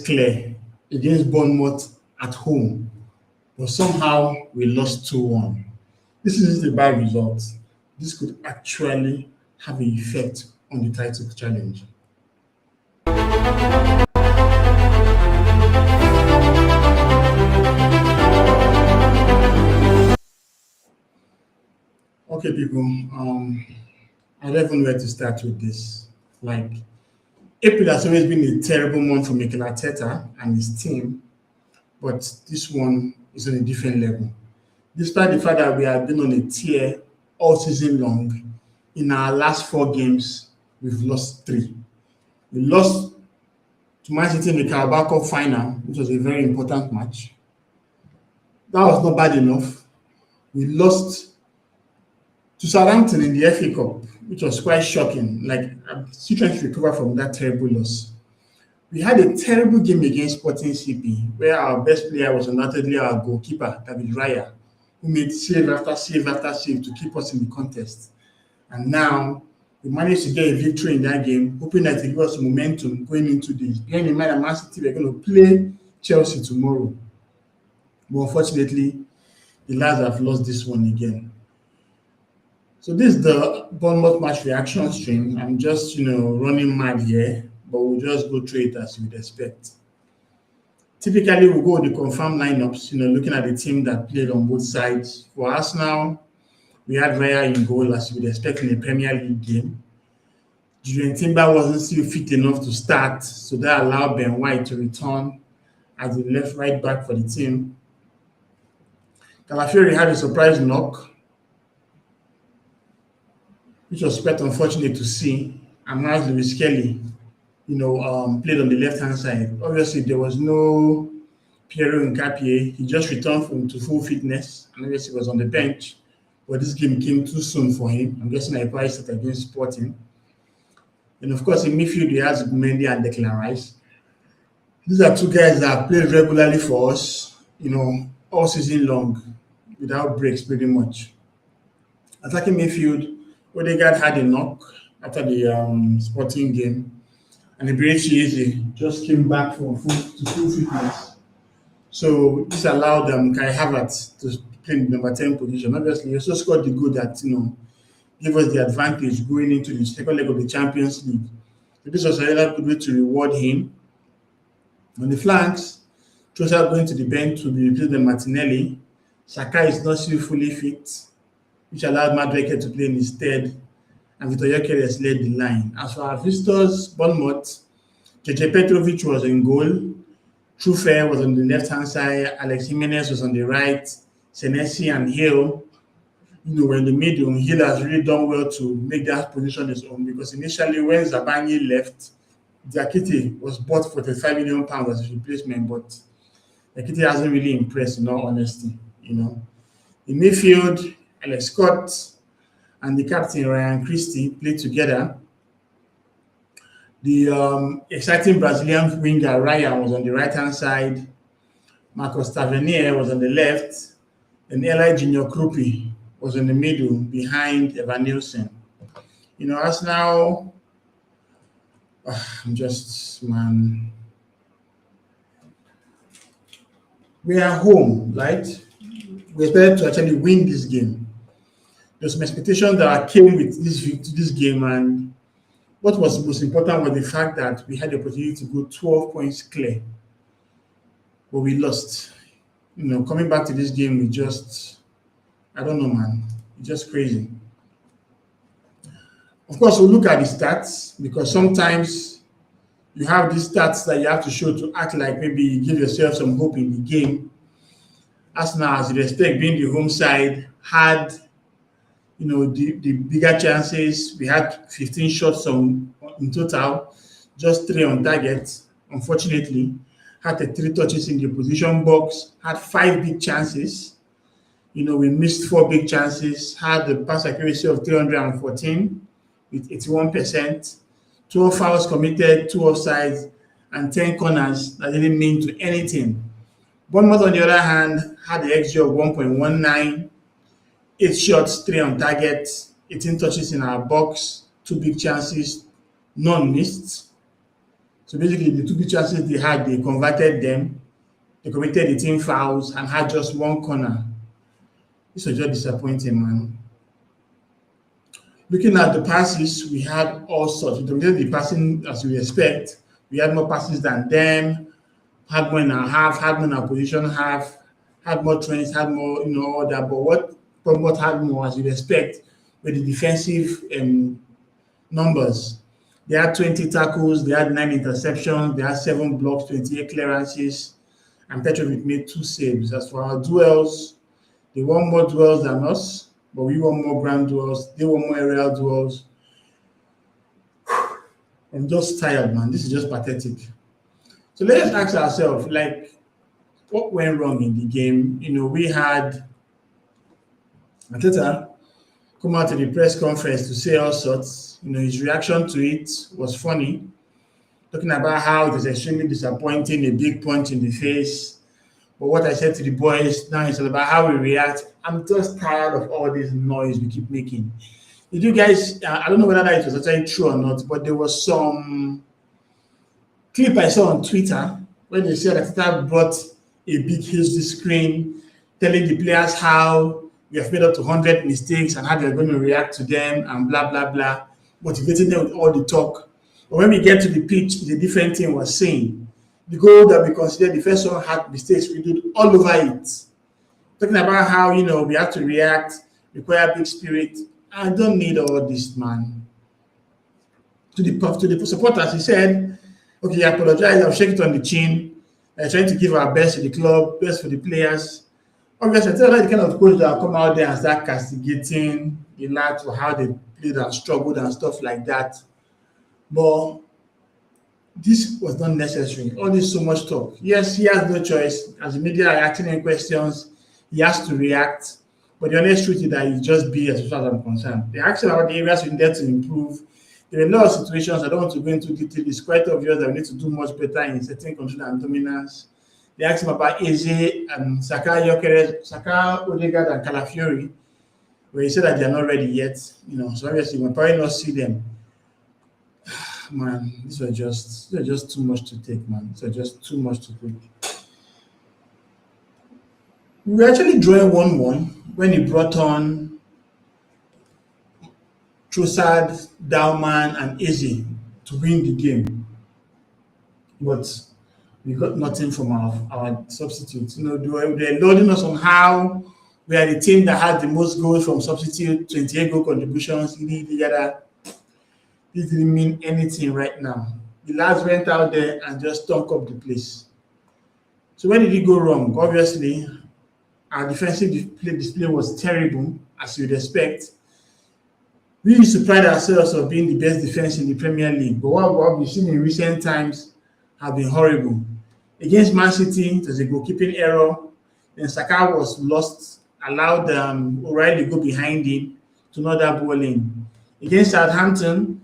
clear against Bournemouth at home, but somehow we lost 2-1. This is a bad result. This could actually have an effect on the title challenge. Okay, people. I don't even know where to start with this. Like, April has always been a terrible month for Mikel Arteta and his team, but this one is on a different level. Despite the fact that we have been on a tear all season long, in our last 4 games, we've lost 3. We lost to Man City in the Carabao Cup final, which was a very important match. That was not bad enough. We lost to Southampton in the FA Cup, which was quite shocking. Like, I'm still trying to recover from that terrible loss. We had a terrible game against Sporting CP, where our best player was undoubtedly our goalkeeper, David Raya, who made save after save after save to keep us in the contest. And now we managed to get a victory in that game, hoping that it give us momentum going into this. Bearing in mind that Man City were going to play Chelsea tomorrow. But unfortunately, the lads have lost this one again. So this is the Bournemouth match reaction stream. I'm just, running mad here, but we'll just go through it as you'd expect. Typically, we'll go with the confirmed lineups, looking at the team that played on both sides. For Arsenal, we had Raya in goal, as you would expect in a Premier League game. Julian Timber wasn't still fit enough to start, so that allowed Ben White to return as the left right back for the team. Calafiori had a surprise knock, which was quite unfortunate to see. And now Lewis Kelly, played on the left-hand side. Obviously, there was no Piero Nkapie. He just returned to full fitness, and obviously was on the bench. But this game came too soon for him. I'm guessing I priced it against Sporting. And of course, in midfield, we have Mendy and Declan Rice. These are 2 guys that have played regularly for us, all season long, without breaks pretty much. Attacking midfield, Odegaard had a knock after the Sporting game, and Eberechi Eze just came back to full fitness. So this allowed Kai Havertz to play in the number 10 position. Obviously, he also scored the goal that gave us the advantage going into the second leg of the Champions League. So this was another good way to reward him. On the flanks, Trossard going to the bench to be replaced by Martinelli. Saka is not still fully fit, which allowed Madueke to play in his stead, and Viktor Gyökeres led the line. As for our visitors, Bournemouth, JJ Petrovic was in goal, Trufe was on the left-hand side, Alex Jimenez was on the right, Senesi and Hill, were in the middle. Hill has really done well to make that position his own, because initially when Zabangi left, Diakite was bought for £35 million as a replacement, but Diakite hasn't really impressed, in all honesty. In midfield, Alex Scott and the captain Ryan Christie played together. The exciting Brazilian winger Ryan was on the right-hand side. Marcos Tavernier was on the left. And Eli Junior Kroupi was in the middle behind Evan Nielsen. Arsenal, we are home, right? We expected to actually win this game. There's some expectations that came with this game, and what was most important was the fact that we had the opportunity to go 12 points clear, but we lost. Coming back to this game, I don't know, man. It's just crazy. Of course, we'll look at the stats, because sometimes you have these stats that you have to show to act like maybe you give yourself some hope in the game. Arsenal, as you expect, being the home side, had the bigger chances. We had 15 shots in total, just 3 on target. Unfortunately, had 3 touches in the opposition box, had 5 big chances. We missed 4 big chances, had the pass accuracy of 314 with 81%, 12 fouls committed, 2 offsides, and 10 corners that didn't mean to anything. Bournemouth, on the other hand, had the XG of 1.19, 8 shots, 3 on target, 18 touches in our box, 2 big chances, none missed. So basically, the two big chances they had, they converted them. They committed 18 fouls and had just one corner. This was just disappointing, man. Looking at the passes, we had all sorts. We dominated the passing as we expect. We had more passes than them, had more in our half, had more in our position half, had more trains, had more, all that. But what had more, as you'd expect, were the defensive numbers. They had 20 tackles, they had 9 interceptions, they had 7 blocks, 28 clearances, and Petrovic made 2 saves. As for our duels, they won more duels than us, but we won more ground duels. They won more aerial duels. I'm just tired, man. This is just pathetic. So let's ask ourselves, what went wrong in the game? We had Arteta come out to the press conference to say all sorts. His reaction to it was funny, talking about how it was extremely disappointing, a big punch in the face. But what I said to the boys now is all about how we react. I'm just tired of all this noise we keep making. Did you guys, I don't know whether that was actually true or not, but there was some clip I saw on Twitter where they said that Arteta brought a big HD screen telling the players how we have made up to 100 mistakes and how they're going to react to them and blah, blah, blah, motivating them with all the talk. But when we get to the pitch, the different thing was saying. The goal that we considered the first one had mistakes, we did all over it. Talking about how, we have to react, require big spirit. I don't need all this, man. To the supporters, he said, okay, I apologize, I'll shake it on the chin. Trying to give our best to the club, best for the players. Obviously, I tell you the kind of coach that will come out there and start castigating the lads for how they played and struggled and stuff like that. But this was not necessary. All this so much talk. Yes, he has no choice. As the media are asking him questions, he has to react. But the honest truth is that he just be as far as I'm concerned. They asked him about the areas we need to improve. There are a lot of situations, I don't want to go into detail. It's quite obvious that we need to do much better in certain control and dominance. They asked him about Eze and Saka, Gyökeres, Saka, Odegaard, and Calafiori, where he said that they are not ready yet. So obviously we'll probably not see them. Man, these were just too much to take, man. These were just too much to take. We were actually drawing 1-1 when he brought on Trossard, Dauman, and Eze to win the game. But we got nothing from our substitutes. They were loading us on how we are the team that had the most goals from substitute, 28 goal contributions. This didn't mean anything right now. The lads went out there and just stunk up the place. So where did it go wrong? Obviously, our defensive display was terrible, as you'd expect. We used to pride ourselves of being the best defense in the Premier League, but what we've seen in recent times have been horrible. Against Man City, there's a goalkeeping error. Then Saka was lost, allowed O'Reilly to go behind him to not that ball in. Against Southampton,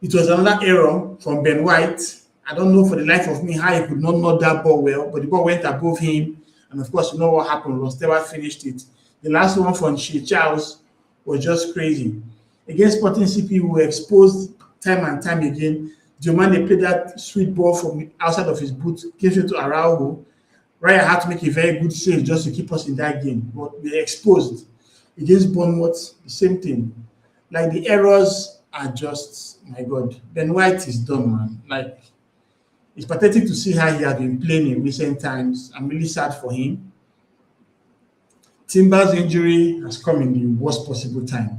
it was another error from Ben White. I don't know for the life of me how he could not know that ball well, but the ball went above him. And of course, you know what happened. Ron Stewart finished it. The last one from Shea Charles was just crazy. Against Sporting CP, we were exposed time and time again. Diomande played that sweet ball from outside of his boot, gave it to Araujo. Raya had to make a very good save just to keep us in that game. But we were exposed. Against Bournemouth, the same thing. The errors are just, my God. Ben White is done, man. It's pathetic to see how he has been playing in recent times. I'm really sad for him. Timber's injury has come in the worst possible time.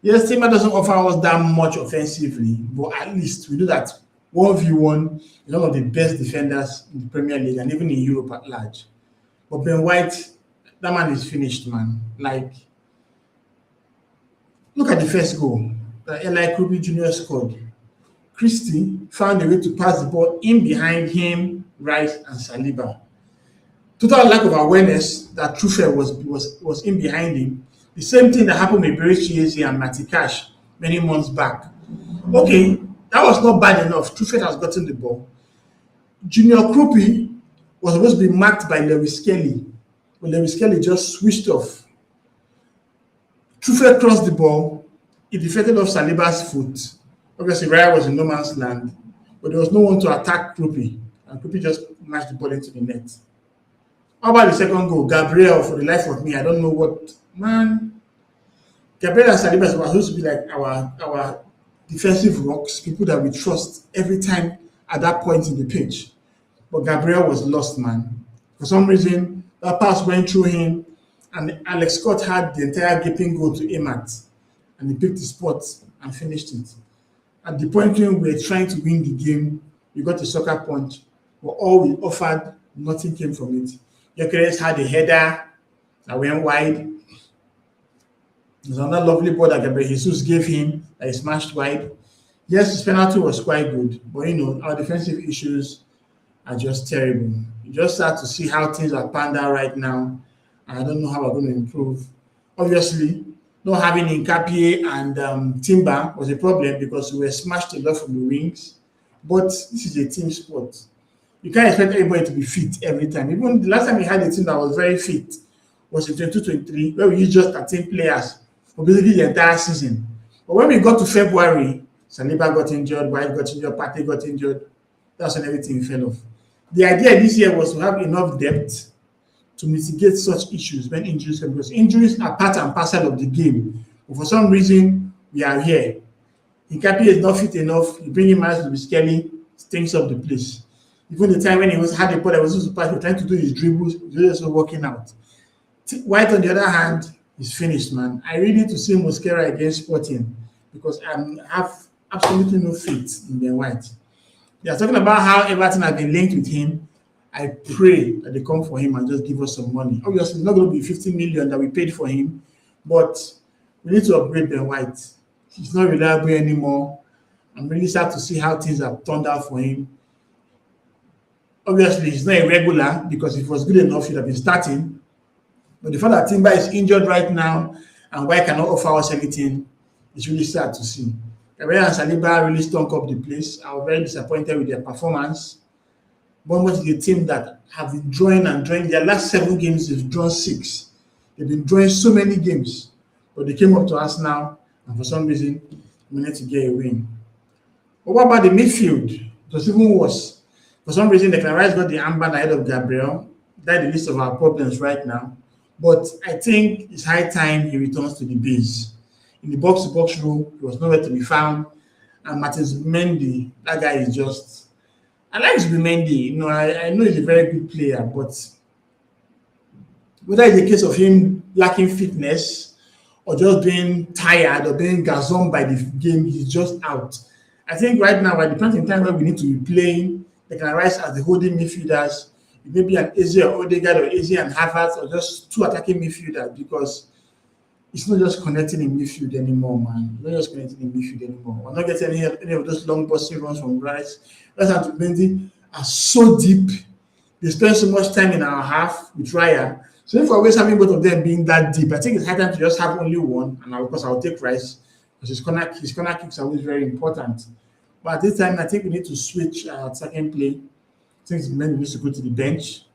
Yes, Timber doesn't offer us that much offensively, but at least we know that 1v1 is one of the best defenders in the Premier League and even in Europe at large. But Ben White, that man is finished, man. Look at the first goal that Kroupi Jr. scored. Christie found a way to pass the ball in behind him, Rice, and Saliba. Total lack of awareness that Truffert was in behind him. The same thing that happened with Berechi Eze and Matty Cash many months back. Okay, that was not bad enough. Truffert has gotten the ball. Junior Kroupi was supposed to be marked by Lewis Kelly, but Lewis Kelly just switched off. Truffert crossed the ball. It deflected off Saliba's foot. Obviously, Raya was in no man's land. but there was no one to attack Kroupi, and Kroupi just mashed the ball into the net. How about the second goal? Gabriel, for the life of me, I don't know what, man. Gabriel and Saliba were supposed to be like our defensive rocks, people that we trust every time at that point in the pitch. But Gabriel was lost, man. For some reason, that pass went through him, and Alex Scott had the entire gaping goal to aim at, and he picked the spot and finished it. At the point when we were trying to win the game, we got a soccer punch, but all we offered, nothing came from it. Gyökeres had a header that went wide. There's another lovely ball that Gabriel Jesus gave him that he smashed wide. Yes, his penalty was quite good, but our defensive issues are just terrible. You just start to see how things are panned out right now, and I don't know how we're going to improve. Obviously, not having Nkapie and Timber was a problem because we were smashed a lot from the wings, but this is a team sport. You can't expect everybody to be fit every time. Even the last time we had a team that was very fit was in 2023, where we used just 13 players for basically the entire season. But when we got to February, Saliba got injured, White got injured, Partey got injured. That's when everything fell off. The idea this year was to have enough depth to mitigate such issues when injuries come, because injuries are part and parcel of the game. But for some reason, we are here. Nkapie is not fit enough. You bring him out to be scary, stinks up the place. Even the time when he had the ball that was supposed to pass, he was trying to do his dribbles, he was also working out. White, on the other hand, is finished, man. I really need to see Mosquera against Sporting because I have absolutely no faith in Ben White. They are talking about how Everton has been linked with him. I pray that they come for him and just give us some money. Obviously, it's not going to be 50 million that we paid for him, but we need to upgrade Ben White. He's not reliable anymore. I'm really sad to see how things have turned out for him. Obviously, he's not a regular because if he was good enough, he'd have been starting. But the fact that Timber is injured right now and White cannot offer us anything, it's really sad to see. Gabriel and Saliba really stunk up the place. I was very disappointed with their performance. Bournemouth is a team that have been drawing and drawing. Their last 7 games, they've drawn 6. They've been drawing so many games. But they came up to us now, and for some reason, we need to get a win. But what about the midfield? It was even worse. For some reason, Declan Rice got the armband ahead of Gabriel. That's the list of our problems right now. But I think it's high time he returns to the base. In the box-to-box role, he was nowhere to be found. And Martins Mendy, that guy is just... I like Zubimendi. I know he's a very good player, but whether it's a case of him lacking fitness or just being tired or being gazumped by the game, he's just out. I think right now, at the point in time where we need to be playing, they can rise as the holding midfielders, maybe an Eze or Odegaard or Eze and Havertz or just 2 attacking midfielders, because it's not just connecting in midfield anymore, man. It's not just connecting in midfield anymore. We're not getting any of those long busting runs from Rice. Rice and Zubimendi are so deep. They spend so much time in our half with Raya. So if we're always having both of them being that deep, I think it's high time to just have only one. And of course, I'll take Rice because his corner kicks are always very important. But at this time, I think we need to switch our second play. I think Zubimendi needs to go to the bench.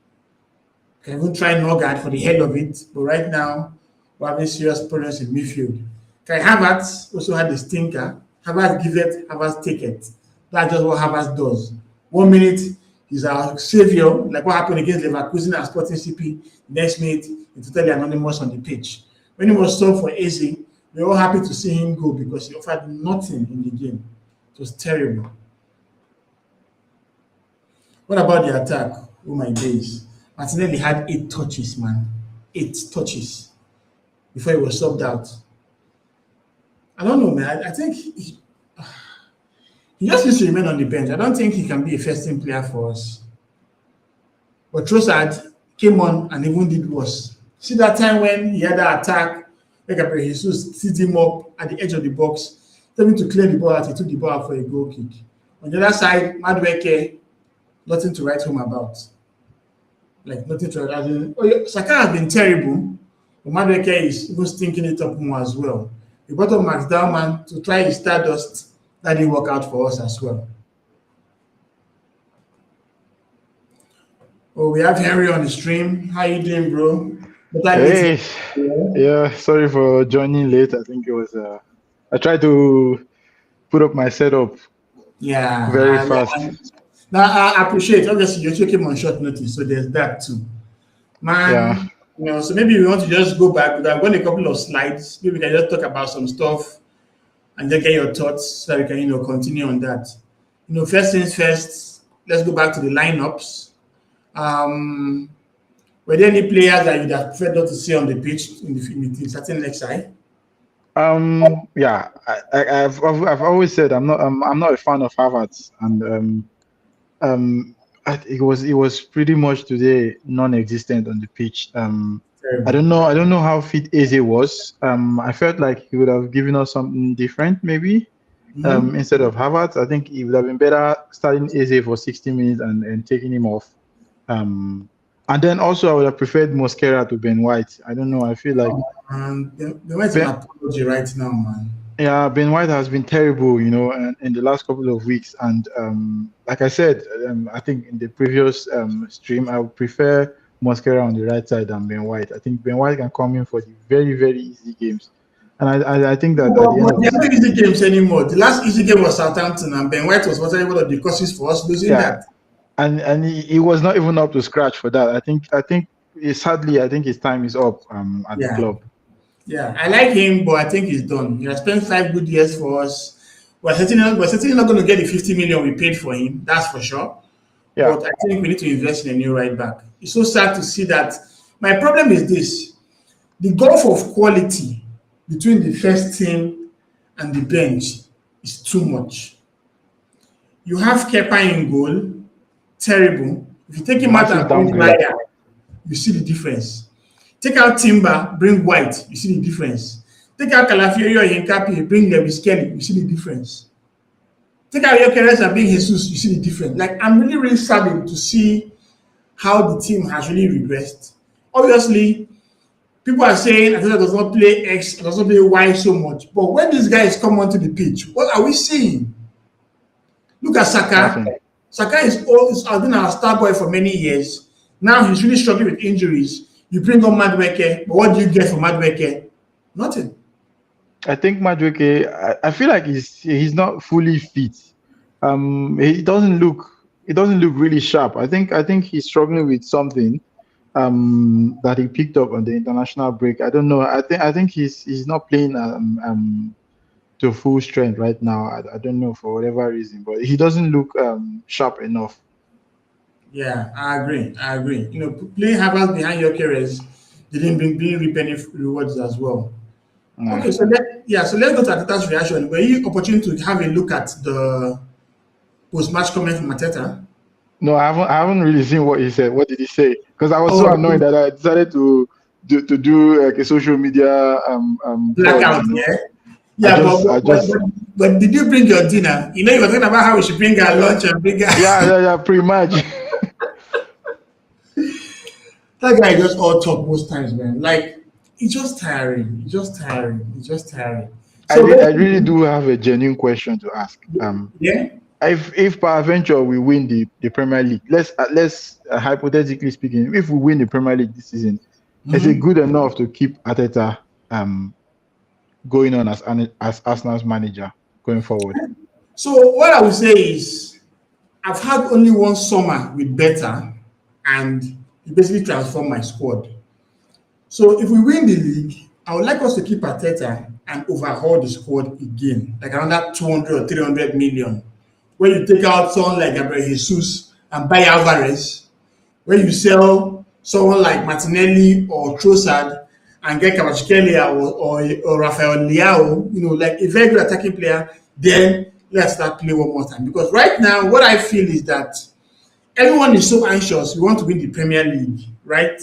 Can even try Norgard for the hell of it. But right now, we're having serious problems in midfield. Kai Havertz also had a stinker. Havertz give it, Havertz take it. That's just what Havertz does. 1 minute, he's our savior, like what happened against Leverkusen and Sporting CP. Next minute, he's totally anonymous on the pitch. When he was sold for Eze, we were all happy to see him go because he offered nothing in the game. It was terrible. What about the attack? Oh my days. Martinelli had 8 touches, man. 8 touches before he was subbed out. I don't know, man. I think he just needs to remain on the bench. I don't think he can be a first-team player for us. But Trossard came on and even did worse. See that time when he had that attack, where Gabriel Jesus set him up at the edge of the box, telling him to clear the ball out, he took the ball out for a goal kick. On the other side, Madueke, nothing to write home about. Like, nothing to write about. Saka has been terrible, but Madueke is even stinking it up more as well. We brought up Max Dowman to try his Stardust. That didn't work out for us as well. Oh, we have Henry on the stream. How you doing, bro? Hey, yeah, sorry for joining late. I think it was, I tried to put up my setup very Yeah. fast. Now I appreciate. Obviously, you're taking on short notice, so there's that too, Yeah. man. So maybe we want to just go back. We've got a couple of slides. Maybe we can just talk about some stuff and then get your thoughts so that we can continue on that. First things first. Let's go back to the lineups. Um, were there any players that you'd have preferred not to see on the pitch in the starting next side? Yeah, I've always said I'm not a fan of Havertz, and um, it was pretty much today non-existent on the pitch. Terrible. I don't know how fit Eze was. I felt like he would have given us something different, maybe. Mm-hmm. Instead of Havertz, I think it would have been better starting Eze for 60 minutes and taking him off. And then also I would have preferred Mosquera to Ben White. I don't know. I feel like And they went an Ben, apology right now, man. yeah, Ben White has been terrible, in the last couple of weeks. And like I said, I think in the previous stream, I would prefer Mosquera on the right side than Ben White. I think Ben White can come in for the very, very easy games. And I think that at the end But of they the are not season, easy games anymore. The last easy game was Southampton, and Ben White was one of the causes for us losing yeah, that. and he was not even up to scratch for that. Sadly, I think his time is up at the Yeah. club. Yeah, I like him, but I think he's done. He has spent 5 good years for us. We're certainly not going to get the 50 million we paid for him, that's for sure. Yeah, But I think we need to invest in a new right back. It's so sad to see that. My problem is this: the gulf of quality between the first team and the bench is too much. You have Kepa in goal, terrible. If you take him out massive and bring downgrade. Raya, you see the difference. Take out Timber, bring White, you see the difference. Take out Calafiori or Hincapié, bring Lewis Kelly, you see the difference. Take out Gyökeres and bring Jesus, you see the difference. Like, I'm really, really saddened to see how the team has really regressed. Obviously, people are saying Arteta does not play X, does not play Y so much. But when these guys come onto the pitch, what are we seeing? Look at Saka. Nothing. Saka has been our star boy for many years. Now he's really struggling with injuries. You bring on Madueke, but what do you get from Madueke? Nothing. I think Madueke, I feel like he's not fully fit. He doesn't look really sharp. I think he's struggling with something that he picked up on the international break. I don't know. I think he's not playing to full strength right now. I don't know for whatever reason, but he doesn't look sharp enough. Yeah, I agree. Playing Havertz behind Gyökeres didn't reap any rewards as well. Nah. Okay, so let's go to Arteta's reaction. Were you opportunity to have a look at the post-match comment from Arteta? No, I haven't really seen what he said. What did he say? Because I was so Oh, annoyed that I decided to do like a social media blackout, pause, yeah. Yeah, I just but did you bring your dinner? You were talking about how we should bring our lunch and bring our yeah, pretty much. that guy just all talk most times, man. Like it's just tiring. I So really do have a genuine question to ask. yeah. If peradventure we win the Premier League, let's hypothetically speaking, if we win the Premier League this season, is it good enough to keep Arteta going on as Arsenal's manager going forward? So what I would say is I've had only one summer with Beta and he basically transformed my squad. So if we win the league, I would like us to keep Arteta and overhaul the squad again, like around that 200 or 300 million. Where you take out someone like Gabriel Jesus and buy Alvarez, where you sell someone like Martinelli or Trossard and get Kvaratskhelia or Rafael Leao, like a very good attacking player, then let's start playing one more time. Because right now, what I feel is that everyone is so anxious. We want to win the Premier League, right?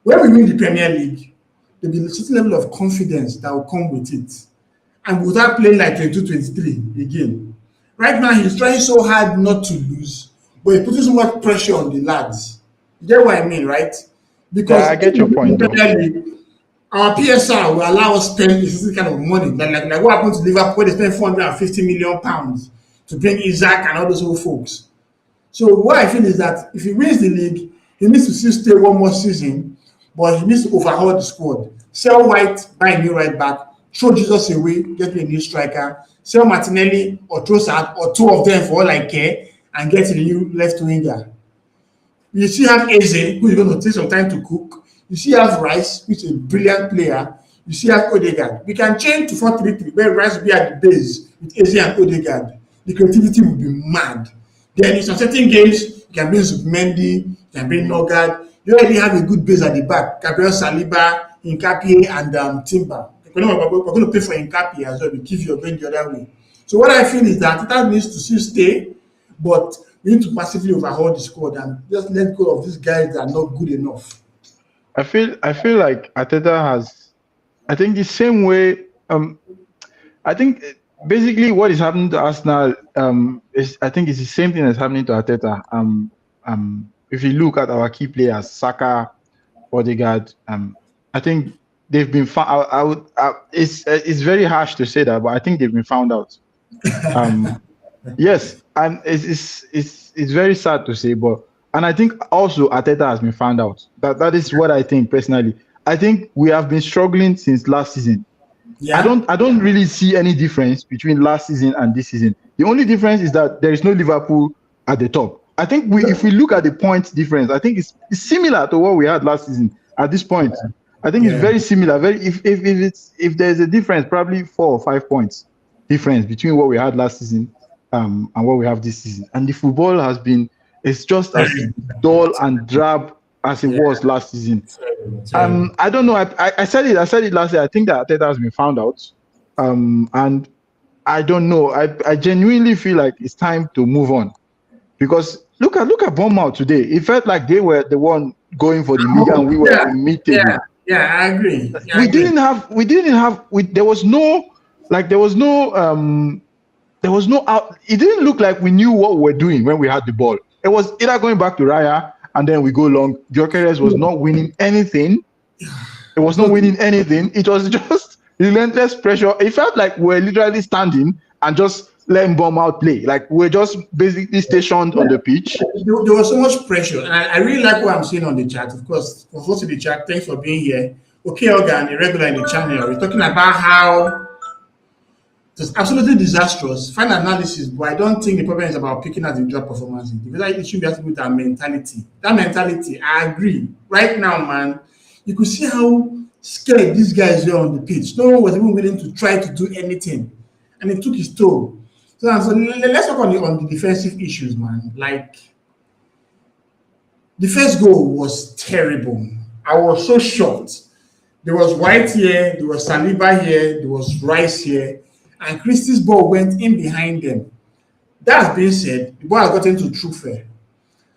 When we win the Premier League, there'll be a certain level of confidence that will come with it. And without playing like 22-23 again. Right now, he's trying so hard not to lose, but he's putting so much pressure on the lads. You get what I mean, right? Because I get your point, though. League, our PSR will allow us to spend this kind of money. Like what happened to Liverpool, where they spent £450 million to bring Isaac and all those old folks. So what I feel is that if he wins the league, he needs to still stay one more season, but he needs to overhaul the squad. Sell White, buy a new right back, throw Jesus away, get me a new striker, sell Martinelli or Trossard or two of them for all I care and get a new left winger. You still have Eze, who is going to take some time to cook. You still have Rice, which is a brilliant player. You still have Odegaard. We can change to 4-3-3, where Rice will be at the base with Eze and Odegaard. The creativity will be mad. Then in some certain games, you can bring Zubimendi, you can bring Nogard. You already have a good base at the back. Gabriel Saliba, Nkapie, and Timber. We're going to pay for Nkapie as well, if you're going the other way. So what I feel is that Arteta needs to still stay, but we need to massively overhaul the squad and just let go of these guys that are not good enough. I feel like Arteta has, I think the same way. I think basically what is happening to Arsenal is, I think it's the same thing that's happening to Arteta. If you look at our key players, Saka, Odegaard, I think they've been found. It's very harsh to say that, but I think they've been found out. Yes, and it's very sad to say, but and I think also Arteta has been found out. That is what I think personally. I think we have been struggling since last season. Yeah. I don't really see any difference between last season and this season. The only difference is that there is no Liverpool at the top. I think if we look at the points difference, I think it's similar to what we had last season at this point. I think it's very similar. If there's a difference, probably 4 or 5 points difference between what we had last season and what we have this season. And the football has been, it's just as dull and drab as it was last season. I don't know. I said it last year. I think that Arteta has been found out. And I don't know. I genuinely feel like it's time to move on. Because look at Bournemouth today. It felt like they were the one going for the league and we were in mid-table. Yeah, I agree. There was no out. It didn't look like we knew what we were doing when we had the ball. It was either going back to Raya and then we go long. Gyökeres was not winning anything. It was not winning anything. It was just relentless pressure. It felt like we're literally standing and just letting Bournemouth play. Like we're just basically stationed on the pitch. There was so much pressure. And I really like what I'm seeing on the chat. Of course, for folks in the chat, thanks for being here. Okay, Organ, a regular in the channel. We're talking about how it's absolutely disastrous. Fine analysis, but I don't think the problem is about picking out individual performances. Because it should be have to do with our mentality. That mentality, I agree. Right now, man, you could see how scared these guys were on the pitch. No one was even willing to try to do anything. And it took his toll. So let's talk on the defensive issues, man. Like, the first goal was terrible. I was so shocked. There was White here, there was Saliba here, there was Rice here, and Christie's ball went in behind them. That being said, the ball has gotten to Trufe.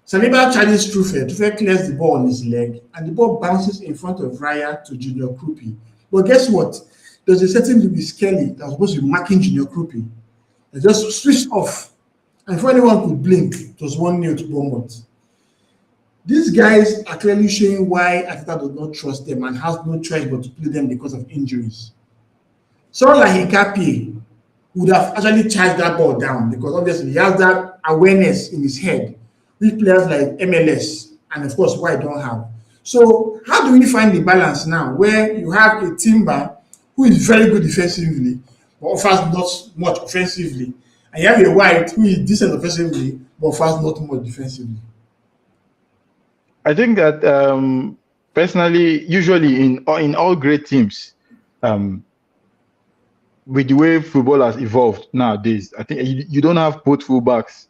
Saliba charges Trufe. Trufe clears the ball on his leg, and the ball bounces in front of Raya to Junior Kroupi. But guess what? There's a certain Lewis Kelly that was supposed to be marking Junior Kroupi. They just switched off. And before anyone could blink, it was 1-0 to Bournemouth. These guys are clearly showing why Arteta does not trust them and has no choice but to play them because of injuries. Someone like Nkapie would have actually charged that ball down because obviously he has that awareness in his head, which players like MLS and of course White don't have. So how do we find the balance now where you have a Timber who is very good defensively but offers not much offensively, and you have a White who is decent offensively but offers not much defensively? I think that personally, usually in all great teams, with the way football has evolved nowadays, I think you don't have both fullbacks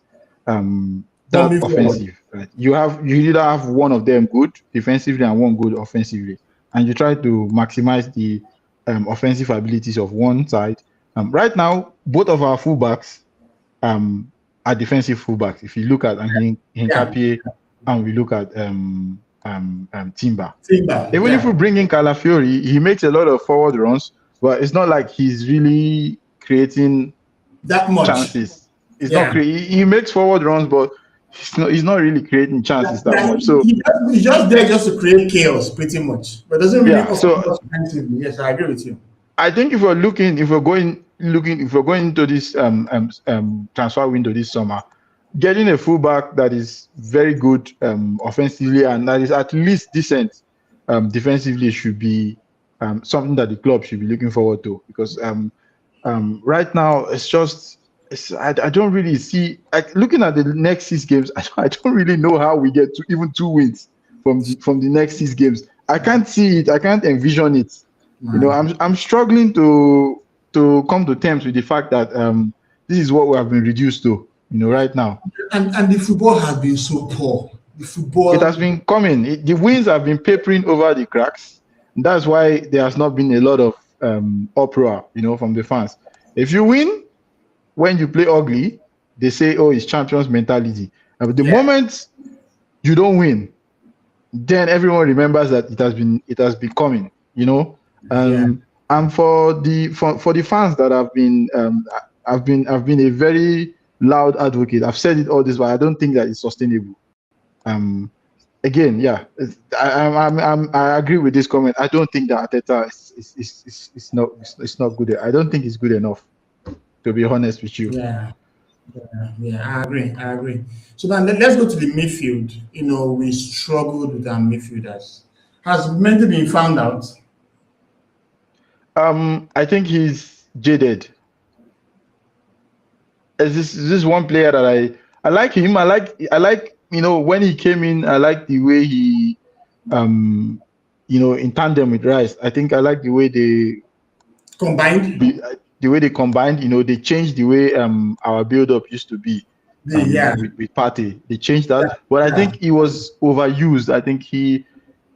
that offensive. Right? You either have one of them good defensively and one good offensively, and you try to maximize the offensive abilities of one side. Right now, both of our fullbacks are defensive fullbacks. If you look at Nkapie and we look at Timber. Even if we bring in Calafiori, he makes a lot of forward runs, but it's not like he's really creating that much chances. It's not he makes forward runs, but he's not really creating chances that much. So he's just there just to create chaos, pretty much, but doesn't really offensively. Yes, I agree with you. I think if we're going into this transfer window this summer, getting a fullback that is very good offensively and that is at least decent defensively should be something that the club should be looking forward to, because Right now, I don't really see. Like looking at the next 6 games, I don't really know how we get to even 2 wins from the next 6 games. I can't see it. I can't envision it. I'm struggling to come to terms with the fact that this is what we have been reduced to. Right now. And the football has been so poor. The It football. has been coming. The wins have been papering over the cracks. That's why there has not been a lot of uproar, from the fans. If you win when you play ugly, they say, "Oh, it's champions mentality." But the moment you don't win, then everyone remembers that it has been coming, And for the fans that have been, I've been a very loud advocate. I've said it all this, but I don't think that it's sustainable. Again, I agree with this comment. I don't think that Arteta is not good. I don't think it's good enough, to be honest with you. I agree. So then let's go to the midfield. We struggled with our midfielders. Has Mendy been found out? I think he's jaded. This one player that I like him. I like when he came in, I like the way he in tandem with Rice. I think I like the way they combined. They changed the way our build-up used to be. With Partey. They changed that. But I think he was overused. I think he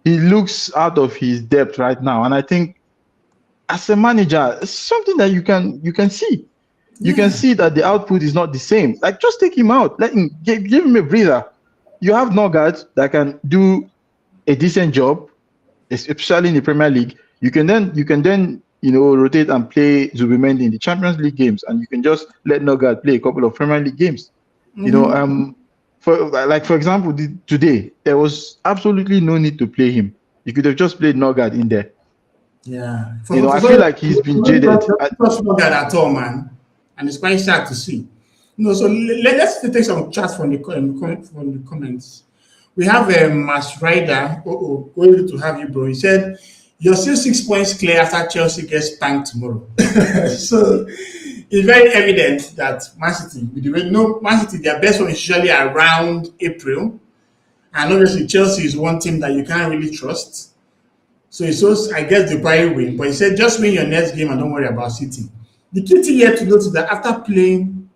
looks out of his depth right now. And I think as a manager, it's something that you can see. You can see that the output is not the same. Like, just take him out. Let him give him a breather. You have Norgard that can do a decent job, especially in the Premier League. You can then rotate and play Zubimendi in the Champions League games, and you can just let Norgard play a couple of Premier League games. For example, today there was absolutely no need to play him. You could have just played Norgard in there. I feel like he's been jaded. I don't Norgard at all, man. And it's quite sad to see. So let's take some chats from the comments. We have Mas Ryder. Going to have you, bro. He said, "You're still 6 points clear after Chelsea gets spanked tomorrow." So it's very evident that Man City, their best one is usually around April. And obviously Chelsea is one team that you can't really trust. So I guess they probably win. But he said, just win your next game and don't worry about City. The key thing here to note is that after playing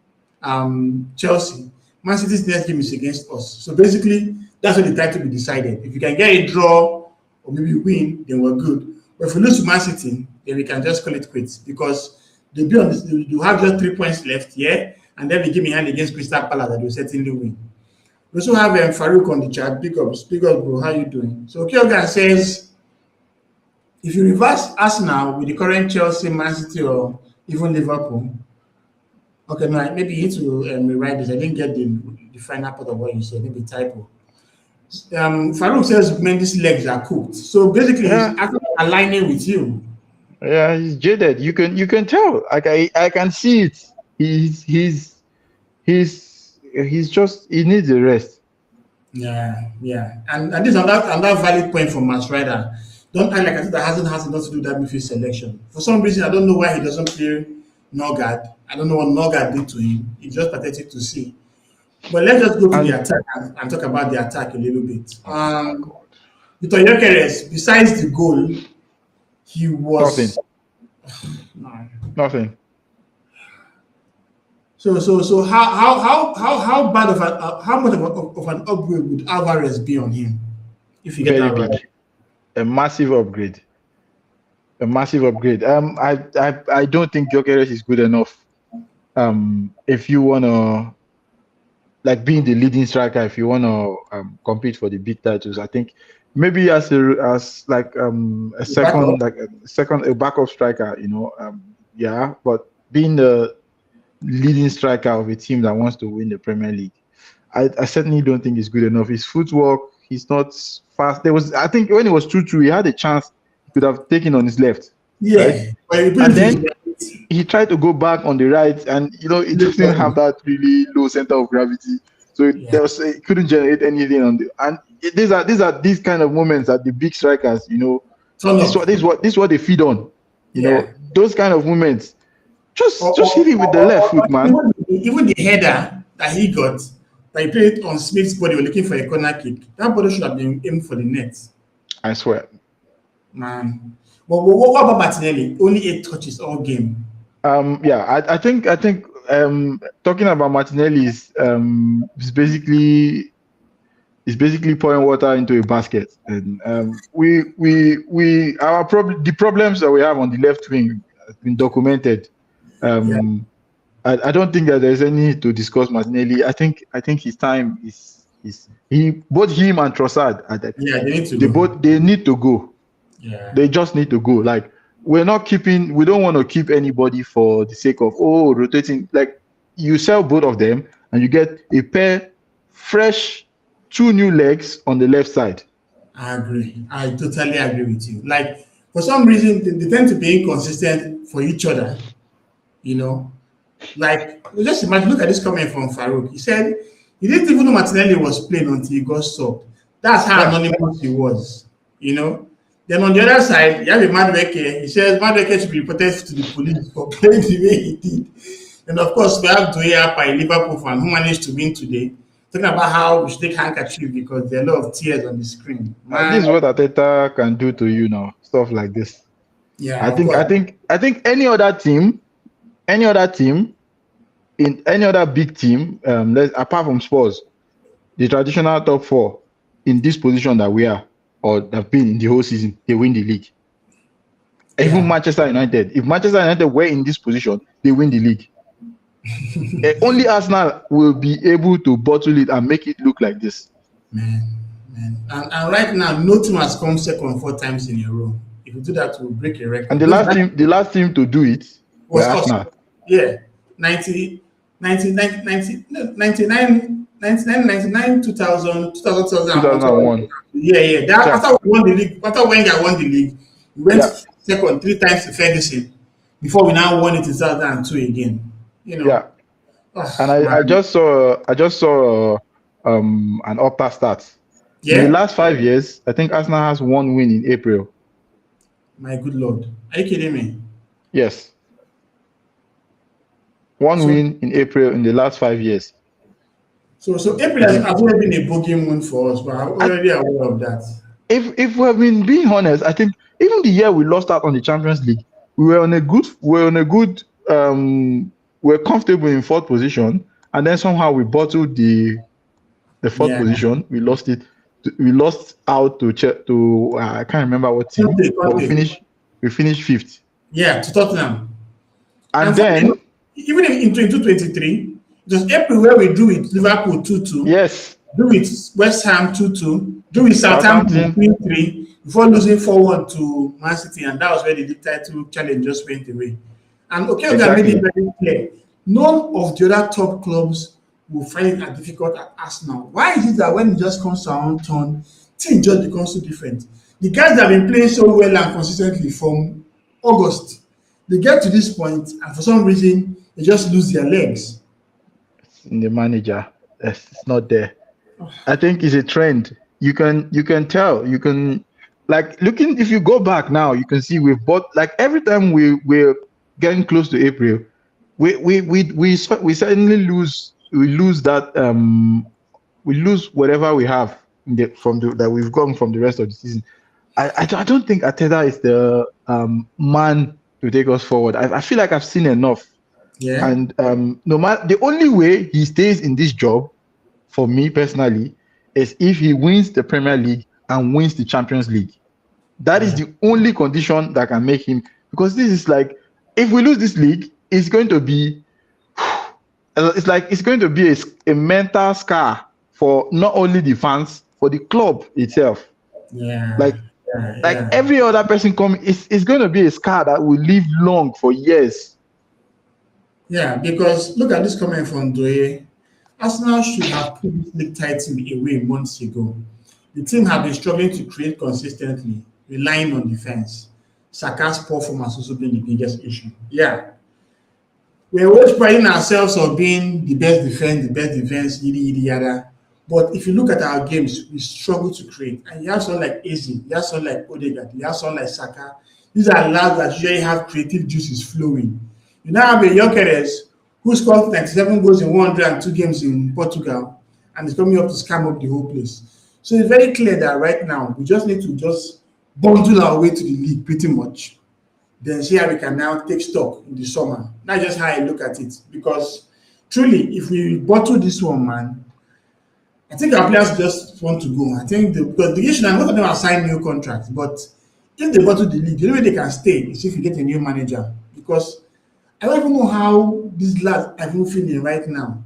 Chelsea, Man City's next game is against us. So basically, that's what the title will be decided. If you can get a draw or maybe win, then we're good. But if we lose to Man City, then we can just call it quits because they'll be on this. You have just 3 points left, and then they give me hand against Crystal Palace that will certainly win. We also have Farouk on the chat. Big up, bro. How you doing? So Kyogan says, if you reverse Arsenal with the current Chelsea, Man City, or even Liverpool. Okay, no, maybe you need to rewrite this. I didn't get the final part of what you said. Maybe typo. Farouk says Mendy's legs are cooked. So basically, he's actually aligning with you. Yeah, he's jaded. You can tell. Like I can see it. He's just, he needs a rest. Yeah. And this is another valid point from Mas Ryder. Don't act like Arteta hasn't enough to do that midfield selection. For some reason, I don't know why he doesn't play Norgard. I don't know what Norgard did to him. It's just pathetic to see. But let's just go to the attack and talk about the attack a little bit. Viktor Gyökeres, besides the goal, he was nothing. So how bad how much of an upgrade would Alvarez be on him if you get that right? A massive upgrade. I don't think Gyökeres is good enough. If you wanna being the leading striker, if you wanna compete for the big titles, I think maybe as a backup striker, but being the leading striker of a team that wants to win the Premier League, I certainly don't think he's good enough. His footwork, he's not fast. I think when it was 2-2, he had a chance he could have taken on his left. Right? And then he tried to go back on the right, and it doesn't have that really low center of gravity, so it couldn't generate anything on the. And these are these kind of moments that the big strikers, this is what they feed on. Those kind of moments. Just hit it with the left foot, man. Even the header that he got, that he played on Smith's body, we're looking for a corner kick. That body should have been aimed for the net. I swear. Man. But what about Martinelli? Only 8 touches all game. Yeah, I think talking about Martinelli is basically pouring water into a basket, and the problems that we have on the left wing has been documented. I don't think that there's any need to discuss Martinelli. I think his time is both him and Trossard are that. Yeah, they need to go. Yeah. They just need to go. Like, we don't want to keep anybody for the sake of rotating. Like, you sell both of them and you get a pair fresh 2 new legs on the left side. I agree. I totally agree with you. Like, for some reason, they tend to be inconsistent for each other. You know, like, just imagine, look at this comment from Farouk. He said he didn't even know Martinelli was playing until he got subbed. That's how anonymous he was. You know. Then on the other side, you have a Madueke. He says Madueke should be reported to the police for playing the way he did. And of course, we have Doya by Liverpool fan who managed to win today. Talking about how we should take handkerchief because there are a lot of tears on the screen. Man. This is what Arteta can do to you now. Stuff like this. Yeah, I think any other team, in any other big team, apart from Spurs, the traditional top 4 in this position that we are, or have been in the whole season, they win the league. Even Manchester United. If Manchester United were in this position, they win the league. Only Arsenal will be able to bottle it and make it look like this. Man. And right now, no team has come second 4 times in a row. If you do that, we'll break a record. And the last team to do it was Arsenal. Yeah. 99, 2000, 2001. Yeah. After we won the league, after Wenger won the league, we went second 3 times to Ferguson before we now won it in 2002 again. You know. Yeah. And I just saw an Opta stat. Yeah. In the last 5 years, I think Arsenal has 1 win in April. My good Lord. Are you kidding me? Yes. 1 win in April in the last 5 years. So April has already been a bogey month for us, but I'm already aware of that. If we have been being honest, I think even the year we lost out on the Champions League, we're comfortable in 4th position, and then somehow we bottled the 4th position. We lost it. We lost out to I can't remember what team, but we finished 5th. Yeah, to Tottenham. And then even in 2023, it was April where we drew with Liverpool 2-2. Yes. Drew with West Ham 2-2. Drew with Southampton 3-3 before losing 4-1 to Man City, and that was where the league title challenge just went away. And we made it very clear. None of the other top clubs will find it as difficult as Arsenal. Why is it that when it just comes to our own turn, things just becomes so different? The guys that have been playing so well and consistently from August, they get to this point, and for some reason, they just lose their legs. In the manager, it's not there. I think it's a trend. You can tell. You can, like, looking, if you go back now, you can see we've bought, like, every time we're getting close to April, we suddenly lose. We lose that. We lose whatever we have that we've gotten from the rest of the season. I don't think Arteta is the man to take us forward. I feel like I've seen enough. Yeah. And no matter, the only way he stays in this job, for me personally, is if he wins the Premier League and wins the Champions League. That is the only condition that can make him, because this is like, if we lose this league, it's going to be a mental scar for not only the fans, for the club itself. Yeah. Like every other person coming, it's going to be a scar that will live long for years. Yeah, because look at this comment from Doye. Arsenal should have put this league title away months ago. The team have been struggling to create consistently, relying on defense. Saka's poor form has also been the biggest issue. Yeah. We're always priding ourselves on being the best defense, yada. But if you look at our games, we struggle to create. And you have someone like Eze, you have someone like Odegaard, you have someone like Saka. These are lads that usually have creative juices flowing. You now have a Gyökeres who scored 97 goals in 102 games in Portugal and is coming up to scam up the whole place. So it's very clear that right now we just need to just bundle our way to the league pretty much. Then see how we can now take stock in the summer. That's just how I look at it. Because truly, if we bottle this one, man, I think our players just want to go. I think because the issue, and most of them have signed new contracts, but if they bottle the league, the only way they can stay is if you get a new manager. Because I don't even know how these lads are even feeling right now.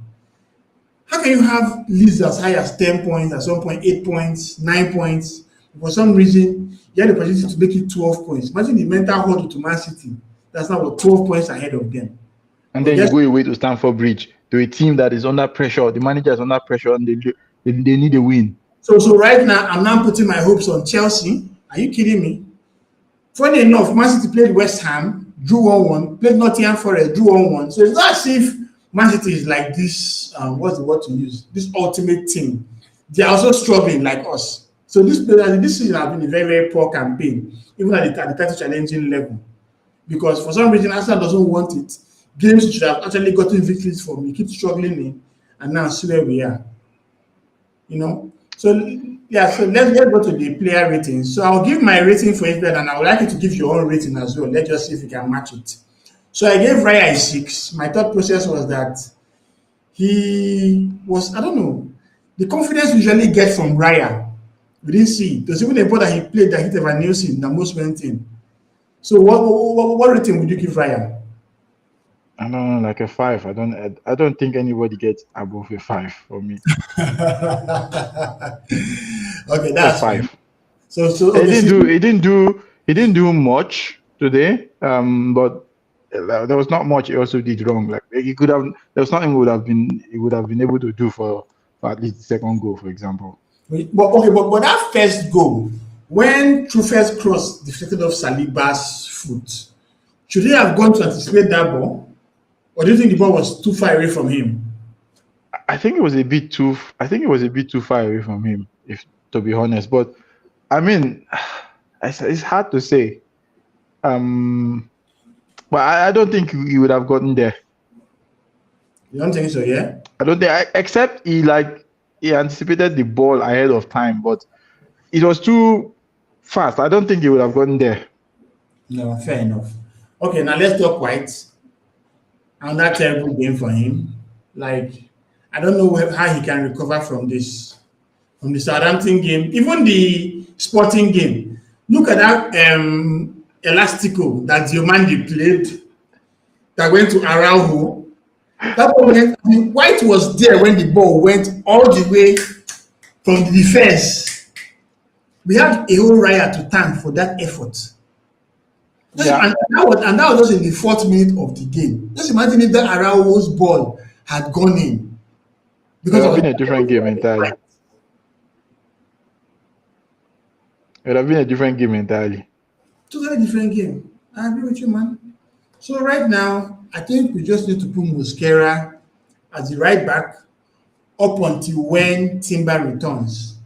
How can you have leads as high as 10 points, at some point 8 points, 9 points? For some reason, you had the opportunity to make it 12 points. Imagine the mental hurdle to Man City. That's now what 12 points ahead of them. And then you go away to Stamford Bridge to a team that is under pressure. The manager is under pressure and they need a win. So right now, I'm now putting my hopes on Chelsea. Are you kidding me? Funny enough, Man City played West Ham, drew 1-1, played Nottingham Forest, drew 1-1. So it's not as if Man City is like this, what's the word to use? This ultimate team. They are also struggling like us. So this season has been a very, very poor campaign, even at the title challenging level. Because for some reason, Arsenal doesn't want it. Games should have actually gotten victories from. We keep struggling in, and now see where we are. You know? So, yeah, so let's go to the player rating. So I'll give my rating for each player, and I would like you to give your own rating as well. Let's just see if we can match it. So I gave Raya a 6. My thought process was that he was, I don't know, the confidence we usually get from Raya, we didn't see it. There's even a ball that he played that hit Evan Nielsen that most went in. So what rating would you give Raya? I don't know, like a 5. I don't think anybody gets above a 5 for me. Okay, that's 5. Fine. So okay, he didn't do much today. But there was not much he also did wrong. Like he could have, there was nothing he would have been able to do for at least the second goal, for example. But that first goal, when Truffes crossed deflected off Saliba's foot, should he have gone to anticipate that ball? Or do you think the ball was too far away from him? I think it was a bit too far away from him, if to be honest. But I mean, it's hard to say. But I don't think he would have gotten there. You don't think so, yeah? I don't think, except he anticipated the ball ahead of time, but it was too fast. I don't think he would have gotten there. No, fair enough. Okay, now let's talk White. Another terrible game for him. Like, I don't know how he can recover from this, from the Southampton game, even the Sporting game. Look at that Elastico that Diomande played that went to Araujo. That ball went, I mean, White was there when the ball went all the way from the defense. We had a whole riot to thank for that effort. Yeah. And that was just in the 4th minute of the game. Just imagine if that Araujo's ball had gone in. Because it would have been a different game entirely. It would have been a different game entirely. Totally different game. I agree with you, man. So right now, I think we just need to put Mosquera as the right back up until when Timber returns.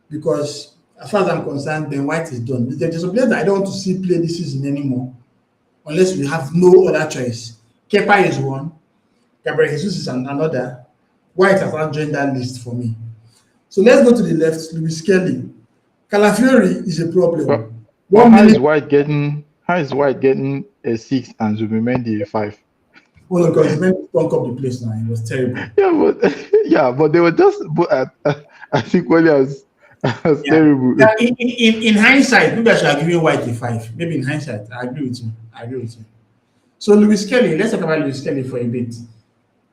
Because as far as I'm concerned, Ben White is done. There's some players that I don't want to see play this season anymore, unless we have no other choice. Kepa is one. Gabriel Jesus is another. White has not joined that list for me. So let's go to the left. Luis Kelly. Calafiori is a problem. How is White getting a 6 and Zubimendi a 5? Well, because he went stunk up the place now. It was terrible. But they were just. I think Williams. That's terrible. Yeah, in hindsight, maybe I should have given White a 5. Maybe in hindsight, I agree with you. So Luis Kelly, let's talk about Luis Kelly for a bit.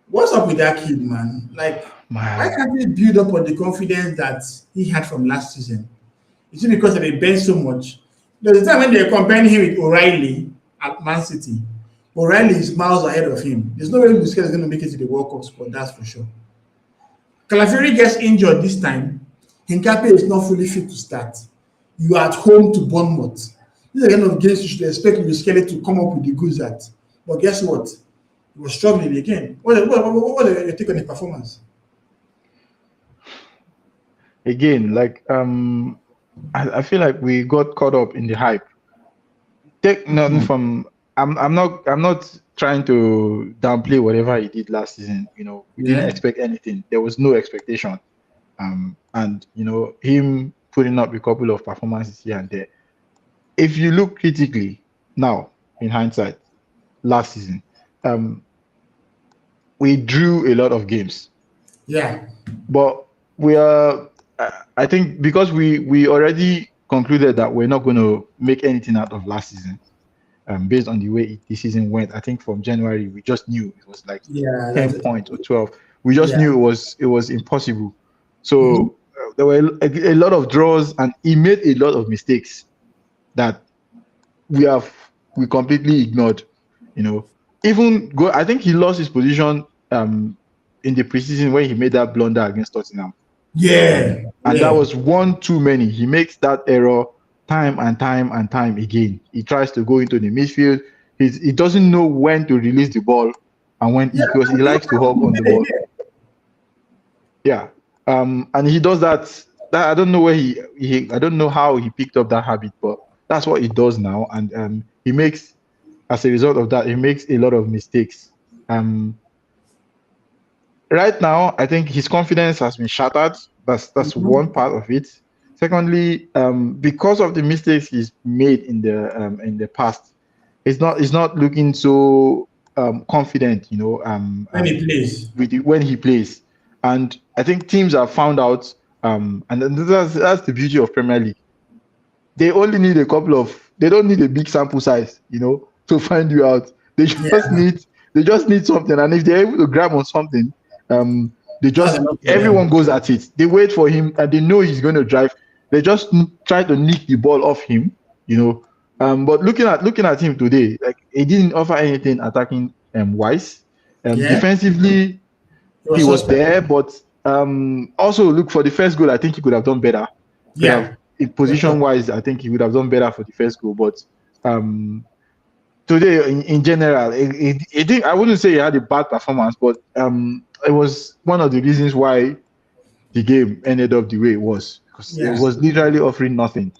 What's up with that kid, man? Like, why can't he build up on the confidence that he had from last season? Is it because they bent so much? There's a time when they're comparing him with O'Reilly at Man City. O'Reilly is miles ahead of him. There's no way Luis Kelly is going to make it to the World Cup squad, that's for sure. Calafiori gets injured this time. Hincapié is not fully fit to start. You are at home to Bournemouth. These are the kind of games you should expect Luis Kelly to come up with the goods at. But guess what? He was struggling again. What are your take on the performance? Again, like I feel like we got caught up in the hype. Take nothing from I'm not trying to downplay whatever he did last season. We didn't Yeah. expect anything. There was no expectation. And him putting up a couple of performances here and there. If you look critically now, in hindsight, last season, um, we drew a lot of games, Yeah. but we are. I think because we already concluded that we're not going to make anything out of last season, based on the way this season went. I think from January we just knew it was like Yeah. 10 points or 12. We just Yeah. knew it was impossible. Mhm. So there were a lot of draws, and he made a lot of mistakes that we completely ignored. Even go. I think he lost his position in the preseason when he made that blunder against Tottenham. Yeah. And that Yeah. was one too many. He makes that error time and time and time again. He tries to go into the midfield. He doesn't know when to release the ball and when Yeah. because he likes to hug on the ball. Yeah. And he does that. That I don't know where he I don't know how he picked up that habit, but that's what he does now. And he makes, as a result of that, he makes a lot of mistakes. Um, right now, I think his confidence has been shattered. That's one part of it. Secondly, because of the mistakes he's made in the past, he's not looking so confident, When he plays. when he plays. And I think teams have found out, and then that's the beauty of Premier League. They only need a couple of. They don't need a big sample size, to find you out. They just Yeah. need they just need something, and if they're able to grab on something, they That's just enough for everyone them. goes at it. They wait for him, and they know he's going to drive. They just try to nick the ball off him, you know. But looking at him today, like he didn't offer anything attacking wise. Yeah. Defensively, He he was was suspect. there, but also look for the first goal. I think he could have done better. Could have Yeah. in He was position suspect. wise. I think he would have done better for the first goal. But today, in general, I wouldn't say he had a bad performance, but it was one of the reasons why the game ended up the way it was because it Yeah. was literally offering nothing.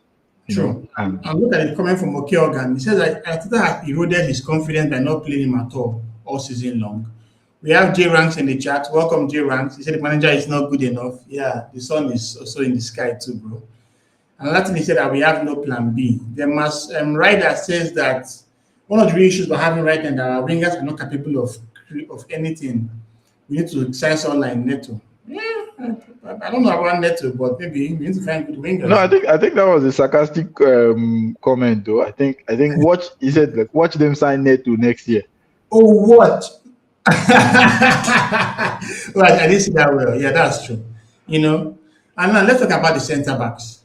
You know. True. And look at the comment from Okeogan. He says that Arteta has eroded his confidence by not playing him at all season long. We have J Ranks in the chat. Welcome, J Ranks. He said the manager is not good enough. Yeah, the sun is also in the sky too, bro. Another thing he said that we have no plan B. The must Ryder says that one of the real issues we're having right now that our wingers are not capable of anything. We need to sign someone like Neto. Yeah, I don't know about Neto, but maybe we need to find good No, I wingers. think I think that was a sarcastic comment though. I think watch he said like watch them sign Neto next year. Oh, what? Right, I didn't see that well. Yeah, that's true. You know, and now let's talk about the centre backs.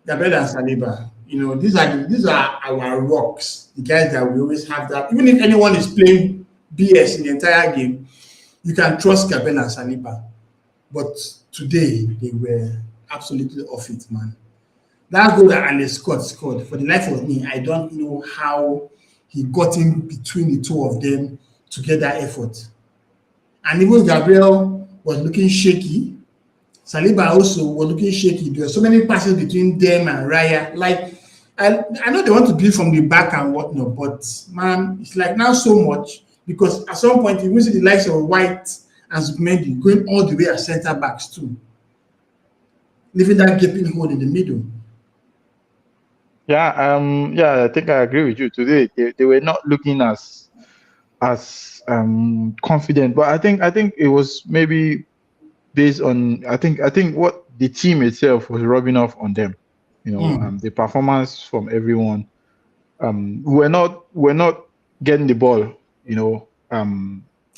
Gabriel and Saliba. These are our rocks. The guys that we always have that. Even if anyone is playing BS in the entire game, you can trust Gabriel and Saliba. But today they were absolutely off it, man. That goal that Alex Scott scored, for the life of me, I don't know how he got in between the two of them to get that effort. And even Gabriel was looking shaky. Saliba also was looking shaky. There were so many passes between them and Raya. Like, I know they want to build from the back and whatnot, but man, it's like now so much because at some point you will see the likes of White and Zubimendi going all the way at centre backs too, leaving that gaping hole in the middle. Yeah, I think I agree with you. Today they were not looking as confident, but I think it was maybe based on I think what the team itself was rubbing off on them. Mm. The performance from everyone. We're not getting the ball. You know,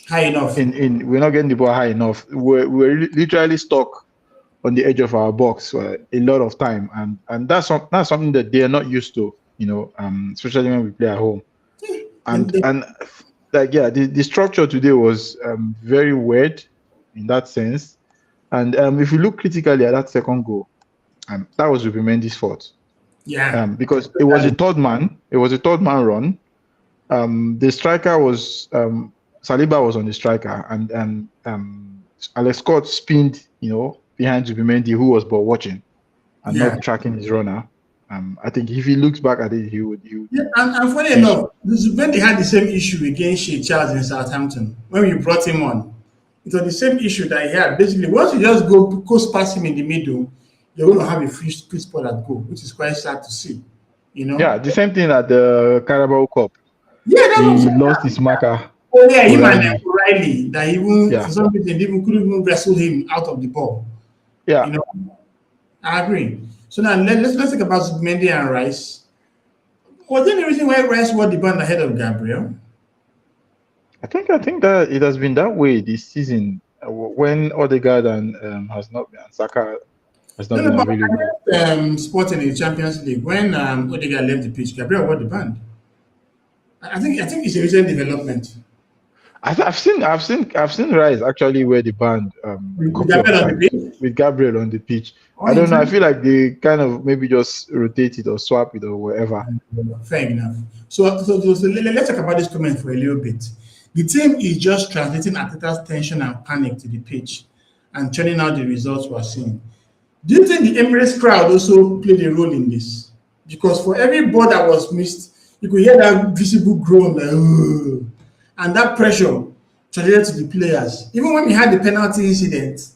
High enough. in we're not getting the ball high enough. We're literally stuck on the edge of our box for a lot of time, and that's something that they are not used to. Especially when we play at home. Then And they, and like yeah, the structure today was very weird in that sense. And if you look critically at that second goal, that was Rubimendi's fault. yeah. Because it was a third man. It was a third man run. The striker was Saliba was on the striker, and Alex Scott spinned, behind Zubimendi, who was ball watching and Yeah. not tracking his runner. I think if he looks back at it, he would. Yeah, and funny He, enough, this is when they had the same issue against Shea Charles in Southampton, when we brought him on, it was the same issue that he had. Basically, once you just go coast past him in the middle, you're going to have a free spot at goal, which is quite sad to see. You yeah, know? the same thing at the Carabao Cup. Yeah, that's what I'm He saying. lost his marker, Oh yeah, him and O'Reilly. O'Reilly, that even for Yeah, some reason they even couldn't even wrestle him out of the ball. yeah. You know, I agree. So now let's talk about Mendy and Rice. Was there any reason why Rice won the band ahead of Gabriel? I think that it has been that way this season. When Odegaard has not been, and Saka has not No, been no, but available. Sporting in the Champions League when Odegaard left the pitch, Gabriel won the band. I think it's a recent development. I've seen Rice actually wear the band a With couple of Gabriel on the times pitch. with Gabriel on the pitch. Oh, I don't know. I interesting. feel like they kind of maybe just rotate it or swap it or whatever. Fair enough. So let's talk about this comment for a little bit. The team is just translating Arteta's tension and panic to the pitch and churning out the results we're seeing. Do you think the Emirates crowd also played a role in this? Because for every ball that was missed, you could hear that visible groan, like, "Ugh," and that pressure translated to the players. Even when we had the penalty incident,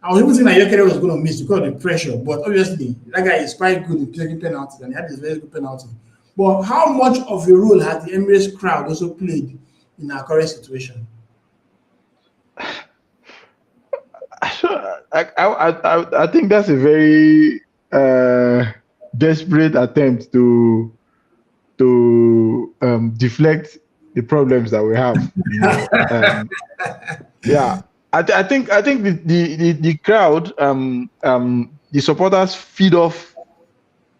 I was even thinking that Gyökeres was going to miss because of the pressure. But obviously, that guy is quite good in taking penalties, and he had this very good penalty. But how much of a role has the Emirates crowd also played in our current situation? I think that's a very desperate attempt to deflect the problems that we have. Yeah, I think the crowd, the supporters feed off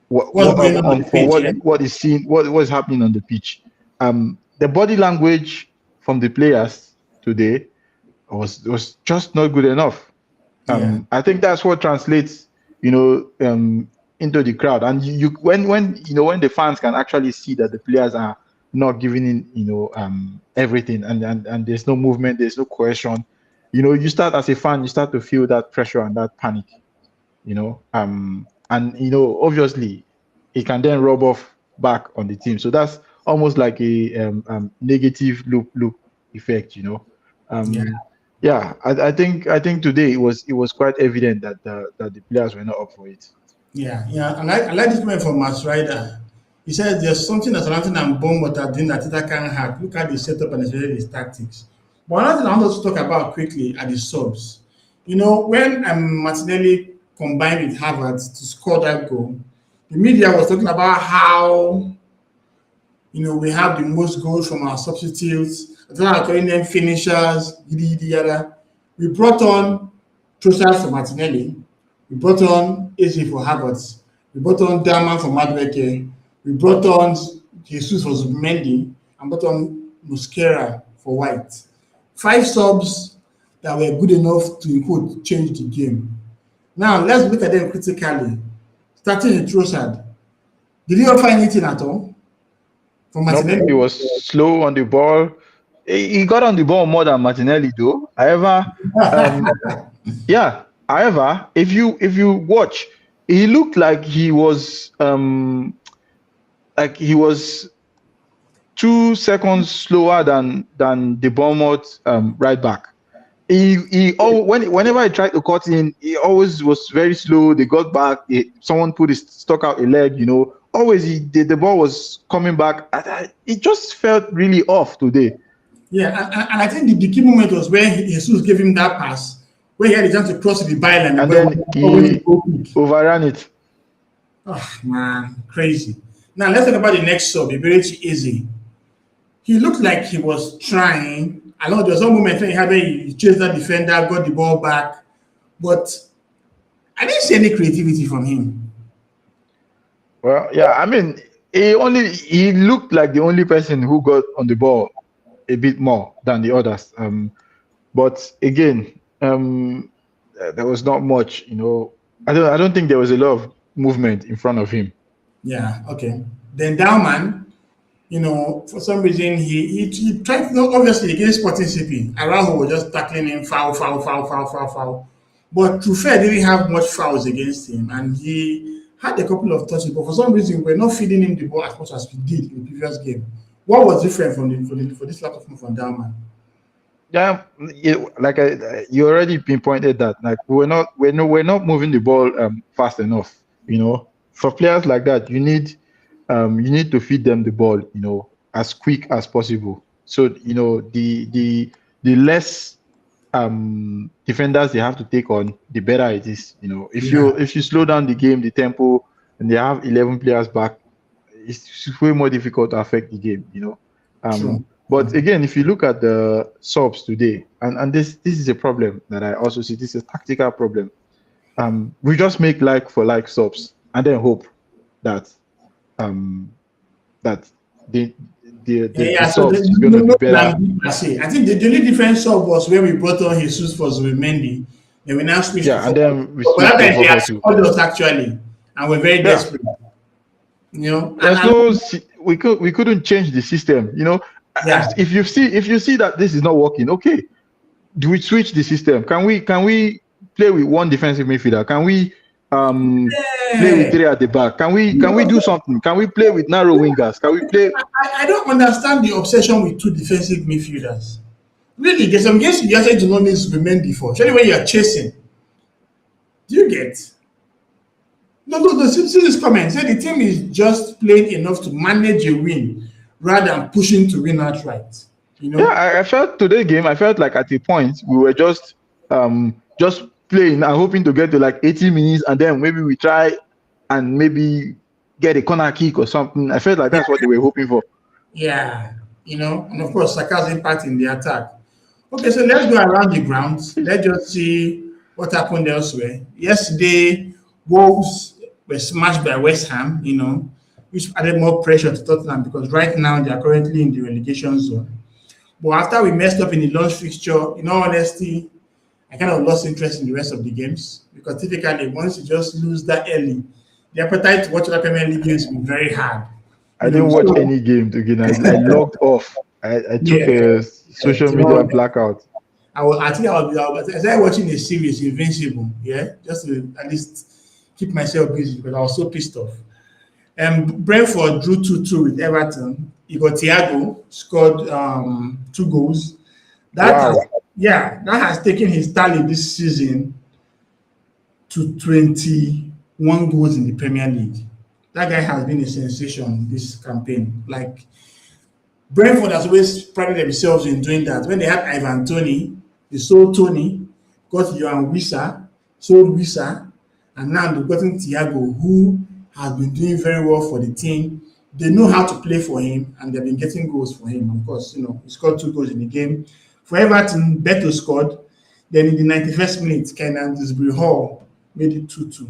What's going on the for pitch? Yeah? what is seen, what is happening on the pitch. The body language from the players today was just not good enough. Yeah. I think that's what translates, into the crowd. And when the fans can actually see that the players are not giving in, everything, and there's no movement, there's no cohesion. You start as a fan, you start to feel that pressure and that panic. And obviously, it can then rub off back on the team. So that's almost like a negative loop effect. Yeah. Yeah, I think today it was quite evident that the players were not up for it. Yeah. And I like this comment from Max Ryder. He said there's something that Southampton and Bournemouth are doing that Tita can't hack. Look at the setup and especially his tactics. But another thing I want us to talk about quickly are the subs. When Martinelli combined with Havertz to score that goal, the media was talking about how we have the most goals from our substitutes. I thought I was calling them finishers, yada. We brought on Trossard for Martinelli. We brought on AC for Havertz. We brought on Daman for Madueke. We brought on Jesus for Zubimendi and brought on Mosquera for White. 5 subs that were good enough to, in quote, change the game. Now, let's look at them critically. Starting with Trossard. Did he offer anything at all from Nope, Martinelli? he was slow on the ball. He got on the ball more than Martinelli, though. However, yeah. However, if you watch, he looked like he was 2 seconds slower than the Bournemouth right back. Whenever I tried to cut in, he always was very slow. They got back. Someone stuck out a leg. Always the ball was coming back. It just felt really off today. Yeah, and I think the key moment was when Jesus gave him that pass, where he had the chance to cross the byline And then he overran it. Oh man, crazy. Now let's talk about the next sub, Iberici Easy. He looked like he was trying. I know there was one moment when he chased that defender, got the ball back, but I didn't see any creativity from him. Well, yeah, I mean, he looked like the only person who got on the ball a bit more than the others. But again, there was not much. I don't think there was a lot of movement in front of him. Yeah. Okay. Then Dowman, for some reason he tried. Obviously against Sporting CP, Araujo was just tackling him foul. But Truffert didn't have much fouls against him, and he had a couple of touches, but for some reason we're not feeding him the ball as much as we did in the previous game. What was different for this lack of move from Dalman? Yeah, like you already pinpointed that. Like we're not moving the ball fast enough. For players like that, you need to feed them the ball, as quick as possible. So the less defenders they have to take on, the better it is. If you slow down the game, the tempo, and they have 11 players back, it's way more difficult to affect the game. True. But again, if you look at the subs today, and this is a problem that I also see. This is a tactical problem. We just make like for like subs and then hope that that the So subs is going to be better. I think the only difference sub was when we brought on Jesus for Zubimendi, and we now switched. Yeah, and then we but switched that to they have 4-4-2. scored us actually, and we're very desperate. We couldn't change the system. Yeah. If you see that this is not working, okay, do we switch the system? Can we play with one defensive midfielder? Can we play with three at the back? Can we do something? Can we play with narrow wingers? Can we play? I don't understand the obsession with two defensive midfielders. Really, there's some games you actually do not need to remain before. Especially when you're chasing. Do you get? No. See this comment. Say the team is just playing enough to manage a win rather than pushing to win outright. Yeah, I felt today's game. I felt like at a point we were just playing and hoping to get to like 80 minutes, and then maybe we try and maybe get a corner kick or something. I felt like that's what they were hoping for. Yeah, and of course Saka's impact in the attack. Okay, so let's go around the grounds. Let's just see what happened elsewhere. Yesterday, Wolves were smashed by West Ham, which added more pressure to Tottenham because right now they are currently in the relegation zone. But after we messed up in the launch fixture, in all honesty, I kind of lost interest in the rest of the games because typically once you just lose that early, the appetite to watch the Premier League games will be very hard. I didn't watch any game again. I logged off. I took a social media blackout. I started watching a series, Invincible, just to at least keep myself busy because I was so pissed off. Brentford drew 2-2 with Everton. Thiago scored 2 goals. That has taken his tally this season to 21 goals in the Premier League. That guy has been a sensation this campaign. Like, Brentford has always prided themselves in doing that. When they had Ivan Toney, they sold Tony, got Johan Wissa, sold Wissa, and now they've gotten Thiago, who has been doing very well for the team. They know how to play for him, and they've been getting goals for him. Of course, he scored 2 goals in the game. For Everton, Beto scored. Then in the 91st minute, Kenan Disbury Hall made it 2-2.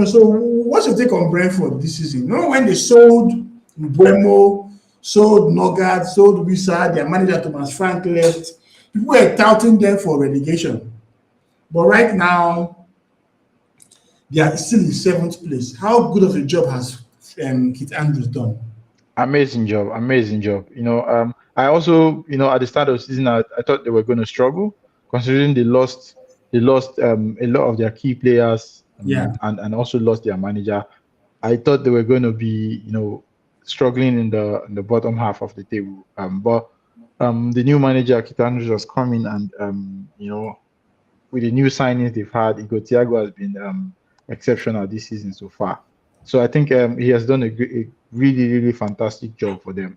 So what's your take on Brentford this season? When they sold Buemo, sold Nogard, sold Wissa, their manager Thomas Frank left, people were touting them for relegation. But right now, they are still in 7th place. How good of a job has Keith Andrews done? Amazing job. I also, at the start of the season, I thought they were going to struggle, considering they lost a lot of their key players, and also lost their manager. I thought they were going to be, struggling in the bottom half of the table. But the new manager, Keith Andrews, has come in, and with the new signings they've had, Thiago has been exceptional this season so far. So I think he has done a really, really fantastic job for them.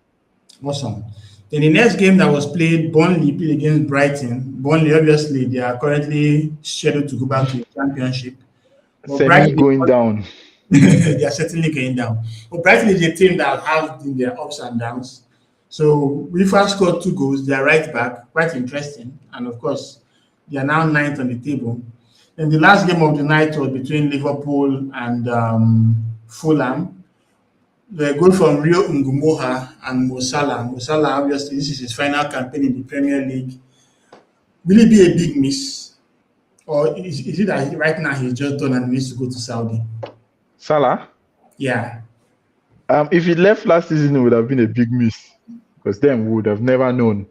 Awesome. Then the next game that was played, Burnley played against Brighton. Burnley, obviously, they are currently scheduled to go back to the Championship. Brighton going down. They are certainly going down. But Brighton is a team that has been their ups and downs. So we first scored 2 goals. They are right back, quite interesting. And of course, they are now 9th on the table. And the last game of the night was between Liverpool and Fulham. The goal from Rio Ngumoha and Mo Salah. Mo Salah, obviously, this is his final campaign in the Premier League. Will it be a big miss? Or is it that right now he's just done and needs to go to Saudi? Salah? Yeah. If he left last season, it would have been a big miss, because then we would have never known.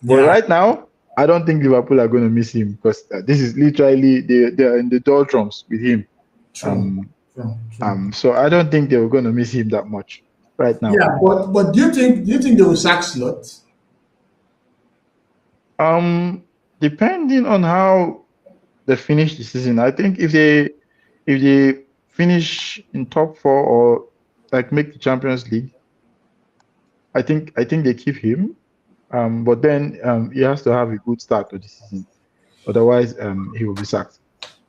But right now, I don't think Liverpool are going to miss him, because this is literally, they're in the doldrums with him. True. So I don't think they were going to miss him that much right now. Yeah, but do you think they will sack Slot? Um, Depending on how they finish the season, I think if they finish in top four or like make the Champions League, I think they keep him. But then he has to have a good start to the season. Otherwise, he will be sacked.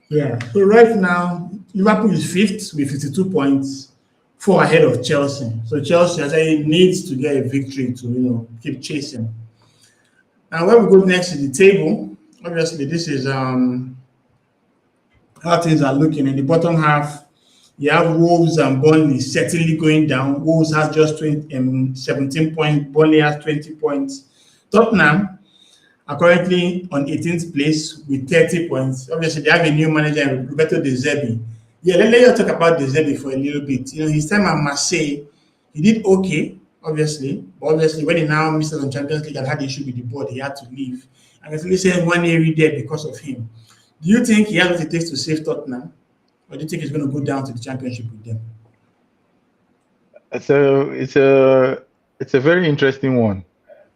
Yeah. So right now, Liverpool is fifth with 52 points, four ahead of Chelsea. So Chelsea actually needs to get a victory to keep chasing. And when we go next to the table, obviously this is how things are looking. In the bottom half, you have Wolves and Burnley certainly going down. Wolves has just 17 points, Burnley has 20 points. Tottenham are currently on 18th place with 30 points. Obviously, they have a new manager, Roberto De Zerbi. Yeah, let us talk about De Zerbi for a little bit. His time at Marseille, he did okay, obviously. But obviously, when he now missed out on Champions League and had issue with the board, he had to leave. And it's only saying 1 year there because of him. Do you think he has what it takes to save Tottenham? Or do you think he's going to go down to the championship with them? It's a very interesting one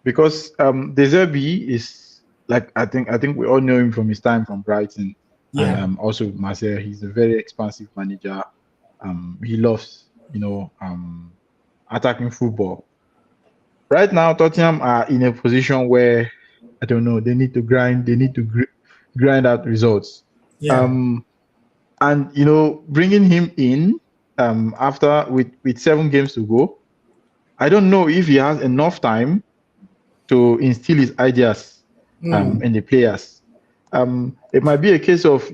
because De Zerbi is like I think we all know him from his time from Brighton and Yeah. also Marseille. He's a very expansive manager. He loves attacking football. Right now, Tottenham are in a position where I don't know. They need to grind. They need to grind out results. Yeah. Um, and bringing him in after with 7 games to go, I don't know if he has enough time to instill his ideas Mm. in the players. It might be a case of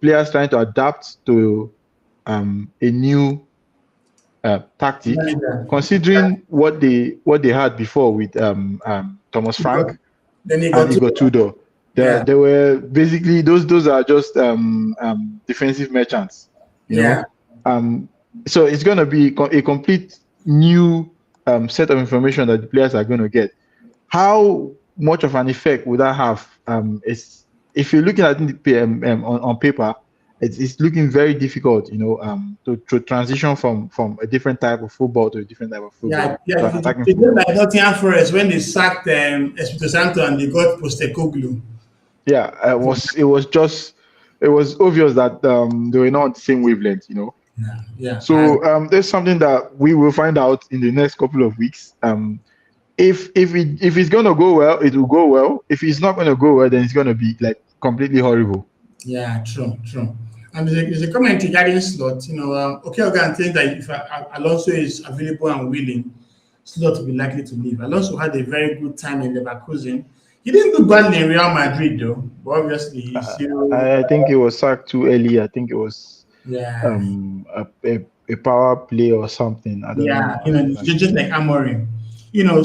players trying to adapt to a new tactic, Manager. considering what they had before with Thomas Frank Then he and got to. Igor Tudor. Yeah. They were basically those are just defensive merchants, you Yeah. know. So it's going to be a complete new set of information that the players are going to get. How much of an effect would that have? Is if you're looking at it on paper, it's looking very difficult, to transition from a different type of football to a different type of football Yeah, yeah. to an attacking They did football. like Nottingham Forest when they sacked Espirito Santo and they got Postecoglou. Yeah, it was obvious that they were not on the same wavelength. Yeah, yeah. So there's something that we will find out in the next couple of weeks. If it's gonna go well, it will go well. If it's not gonna go well, then it's gonna be like completely horrible. Yeah, true, true. And there's a comment regarding Slot. Okay, Ogan think that if Alonso is available and willing, Slot will be likely to leave. Alonso had a very good time in Leverkusen. He didn't do badly in Real Madrid though, but obviously he's still. I think it was sacked too early. I think it was Yeah, a power play or something. I don't yeah. know. I don't Just know. like Amorim.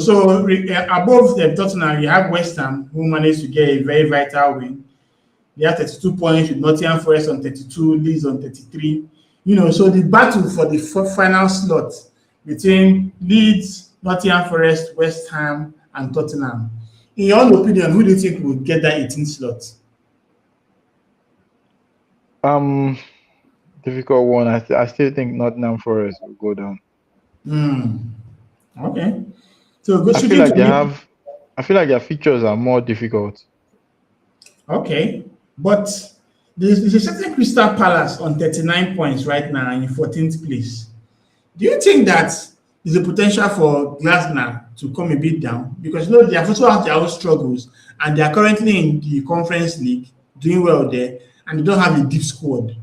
So above Tottenham, you have West Ham who managed to get a very vital win. They have 32 points with Nottingham Forest on 32, Leeds on 33. So the battle for the final slot between Leeds, Nottingham Forest, West Ham, and Tottenham. In your opinion, who do you think will get that 18 slot? Um, Difficult one. I still think Nottingham Forest will go down. Hmm. Okay. So go I feel switching like to they me. have. I feel like their features are more difficult. Okay. But there's a certain Crystal Palace on 39 points right now in 14th place. Do you think that there's a potential for Glasgow to come a bit down? Because they have also had their own struggles and they are currently in the Conference League doing well there and they don't have a deep squad.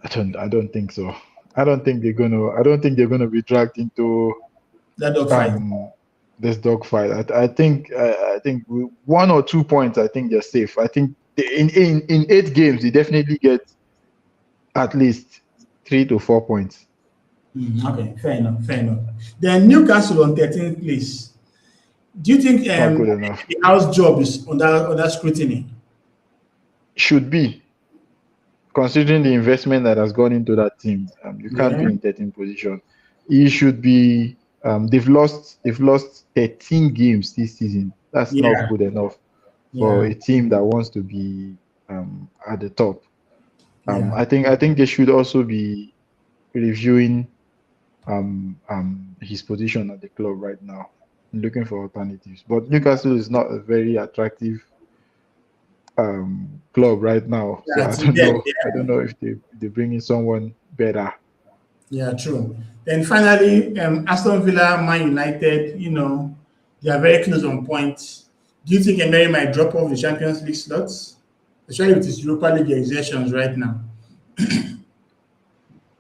I don't think so. I don't think they're gonna be dragged into That dogfight. um this dogfight. I think 1 or 2 points. I think they're safe. I think in 8 games they definitely get at least 3 to 4 points. Okay, fair enough, fair enough. Then Newcastle on 13th place. Do you think Not good enough. the house job is under scrutiny? Should be considering the investment that has gone into that team. You can't Yeah, be in 13th position. He should be. They've lost 13 games this season. That's not yeah, good enough for yeah, a team that wants to be at the top. Yeah. I think they should also be reviewing his position at the club right now, looking for alternatives. But Newcastle is not a very attractive club right now, so Yeah, I to don't get know. I there. don't know if they bring in someone better. Yeah, true. Then finally, Aston Villa, Man United, they are very close on points. Do you think Emery might drop off the Champions League slots, especially with his Europa League exertions right now?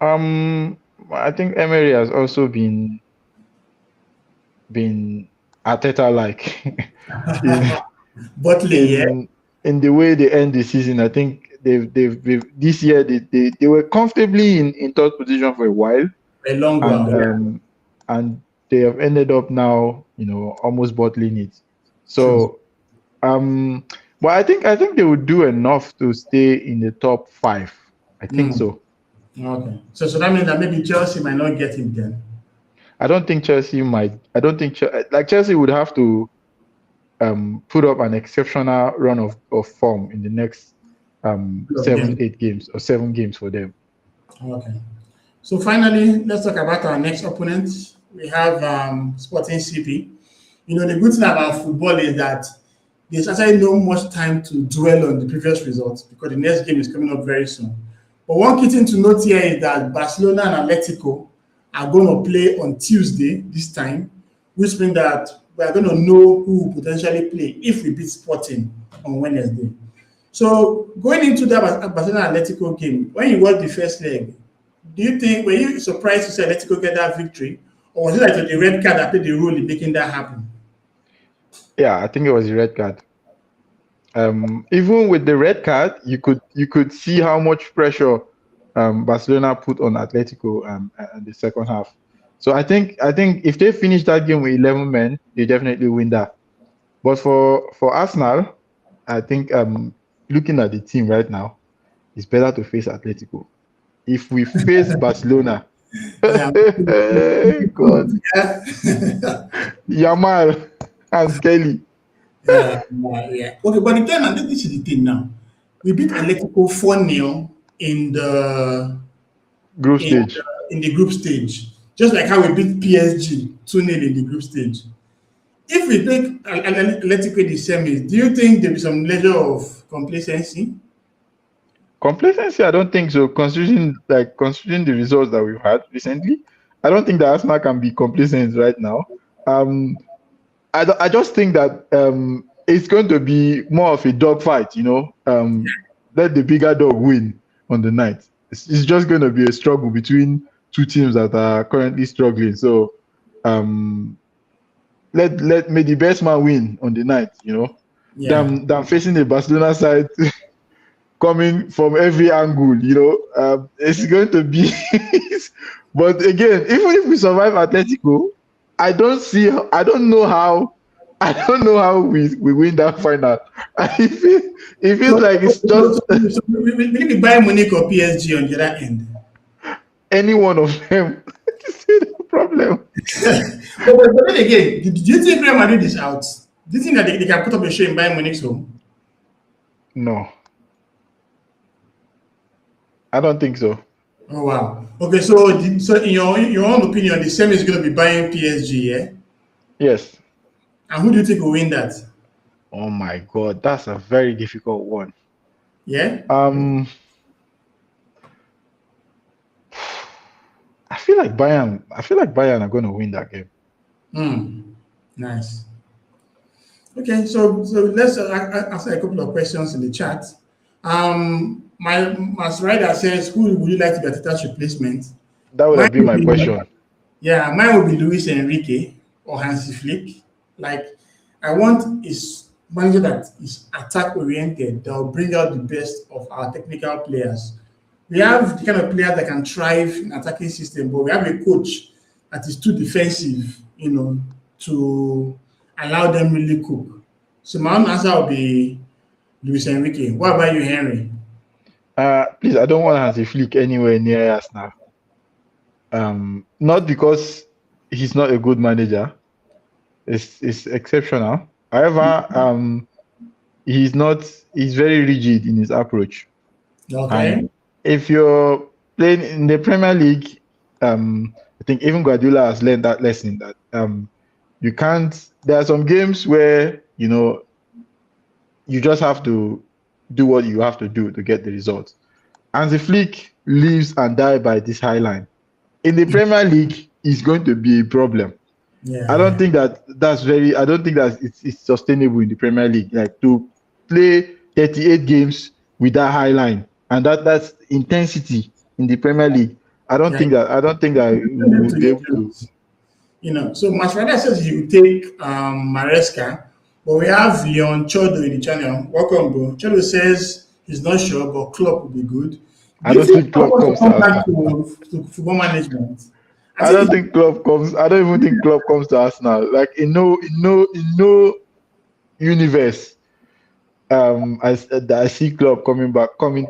Um, I think Emery has also been Arteta like in Butley, yeah, in in the way they end the season. I think they've this year they were comfortably in third position for a while, a long and while. Yeah, and they have ended up now, almost bottling it. true. So but I think they would do enough to stay in the top five. I think Mm, so. okay. So that means that maybe Chelsea might not get him then. I don't think Chelsea might. I don't think like Chelsea would have to put up an exceptional run of form in the next Couple of seven, games. 8 games or 7 games for them. Okay. So finally, let's talk about our next opponent. We have Sporting CP. The good thing about football is that there's actually no much time to dwell on the previous results because the next game is coming up very soon. But one key thing to note here is that Barcelona and Atletico are going to play on Tuesday this time, which means that we are going to know who will potentially play if we beat Sporting on Wednesday. So going into that Barcelona Atletico game, when you watch the first leg, were you surprised to see Atletico get that victory, or was it like the red card that played the role in making that happen? Yeah, I think it was a red card. Even with the red card, you could see how much pressure Barcelona put on Atletico in the second half. So I think if they finish that game with 11 men, they definitely win that. But for Arsenal, I think looking at the team right now, it's better to face Atletico. If we face Barcelona, Yeah. God, Yeah. Yamal and Kelly, Yeah. Okay, but the thing, and this is the thing now. We beat Atletico 4-0 in the group in stage. the group stage. Just like how we beat PSG 2-0 in the group stage. If we take Atletico in the semis, do you think there'll be some level of complacency? Complacency, I don't think so. Considering the results that we've had recently, I don't think that Arsenal can be complacent right now. Um, I just think that it's going to be more of a dogfight. Let the bigger dog win on the night. It's just going to be a struggle between two teams that are currently struggling. So um, let may the best man win on the night. Yeah. Than facing the Barcelona side coming from every angle. It's going to be. But again, even if we survive Atletico, I don't know how. I don't know how we win that final. It So, feels like it's just will it be Bayern Munich or PSG on the other end? any one of them. It's no problem. But then again, do you think Real Madrid is out? Do you think that they can put up a show in Bayern Munich's home? No, I don't think so. Oh wow. Okay, so in your own opinion, the same is going to be buying PSG, yeah. Yes. And who do you think will win that? Oh my God, that's a very difficult one. Yeah. Um, I feel like Bayern are going to win that game. Hmm. Nice. Okay, so let's answer a couple of questions in the chat. My rider says, "Who would you like to be Ateta's replacement?" That would Mine have been would my be, question. yeah, mine would be Luis Enrique or Hansi Flick. Like, I want is manager that is attack oriented that will bring out the best of our technical players. We have the kind of players that can thrive in attacking system, but we have a coach that is too defensive, to allow them really cook. So my own answer will be Luis Enrique. What about you, Henry? Please, I don't want Hansi Flick anywhere near us now. Not because he's not a good manager. It's exceptional. However, he's not. He's very rigid in his approach, and Okay. if you're playing in the Premier League, I think even Guardiola has learned that lesson that you can't. There are some games where you just have to do what you have to do to get the results. And the Flick lives and die by this high line. In the Premier League, is going to be a problem. I don't Yeah, think that that's very. I don't think that it's sustainable in the Premier League. Like to play 38 games with that high line and that's intensity in the Premier League. I don't yeah. think that. I don't think that we would be able to. So Masfada says he will take Maresca, but we have Leon Chodo in the channel. Welcome, bro. Chodo says he's not sure, but Klopp will be good. Do I you don't think think Klopp club wants to comes to come back Arsenal. to football management? I I think don't think club comes. I don't even think club comes to Arsenal. Like in no universe. I see club coming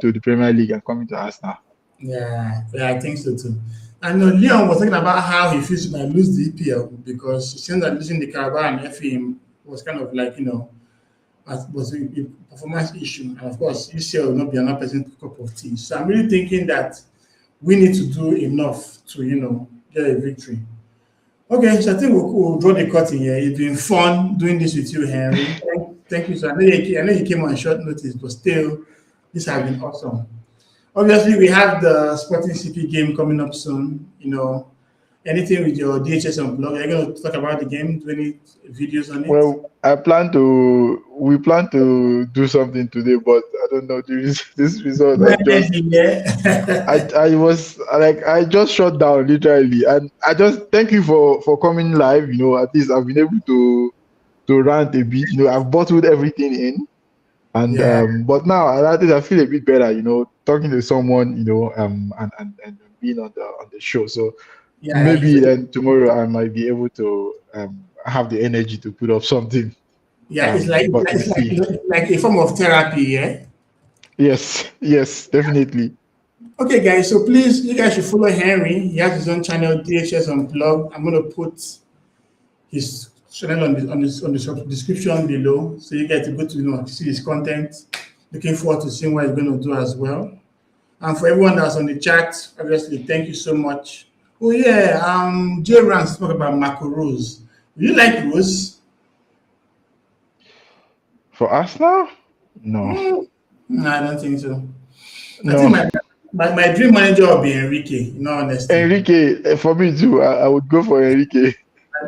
to the Premier League and coming to Arsenal. yeah, I think so too. I know Leon was talking about how he feels he might lose the EPL because it seems that losing the Carabao and FA was kind of like, was a performance issue. And of course, UCL will not be another person's cup of tea. So I'm really thinking that we need to do enough to, get a victory. Okay, so I think we'll draw the curtain here. It's been fun doing this with you, Henry. Thank you. So I know you came on short notice, but still, this has been awesome. Obviously, we have the Sporting CP game coming up soon. Anything with your DHS on blog? Are you going to talk about the game? Do any videos on it? Well, we plan to do something today, but I don't know. This result, Yeah. I was like, I just shut down literally, and I just thank you for coming live. At least I've been able to rant a bit. I've bottled everything in, and Yeah. but now at least I feel a bit better. Talking to someone, and being on the show. So Yeah. maybe then tomorrow I might be able to have the energy to put up something. Yeah, it's like But we'll it's like see. it's like a form of therapy, yeah. Yes, yes, definitely. Okay, guys. So please, you guys should follow Henry. He has his own channel, DHS Unplugged. I'm gonna put his channel on the description below, so you guys to go to see his content. Looking forward to seeing what he's gonna do as well. And for everyone that's on the chat, obviously, thank you so much. Oh yeah, Jay Rance talk about Marco Rose. Do you like Rose? For Arsenal? No, No, I don't think so. I think no. my dream manager will be Enrique, in all honesty. Enrique, for me too. I would go for Enrique.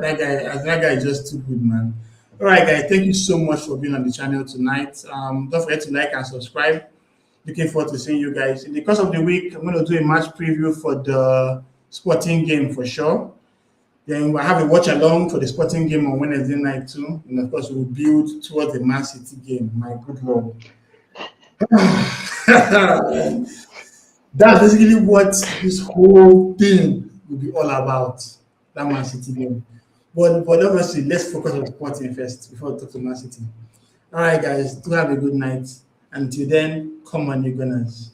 That guy is just too good, man. All right, guys, thank you so much for being on the channel tonight. Don't forget to like and subscribe. Looking forward to seeing you guys. In the course of the week, I'm going to do a match preview for the Sporting game for sure. Then we'll have a watch along for the Sporting game on Wednesday night too. And of course, we'll build towards the Man City game. My good Lord. That's basically what this whole thing will be all about. That Man City game. But obviously, let's focus on Sporting first before we talk to Man City. All right, guys, do have a good night. Until then, come on, you Gunners.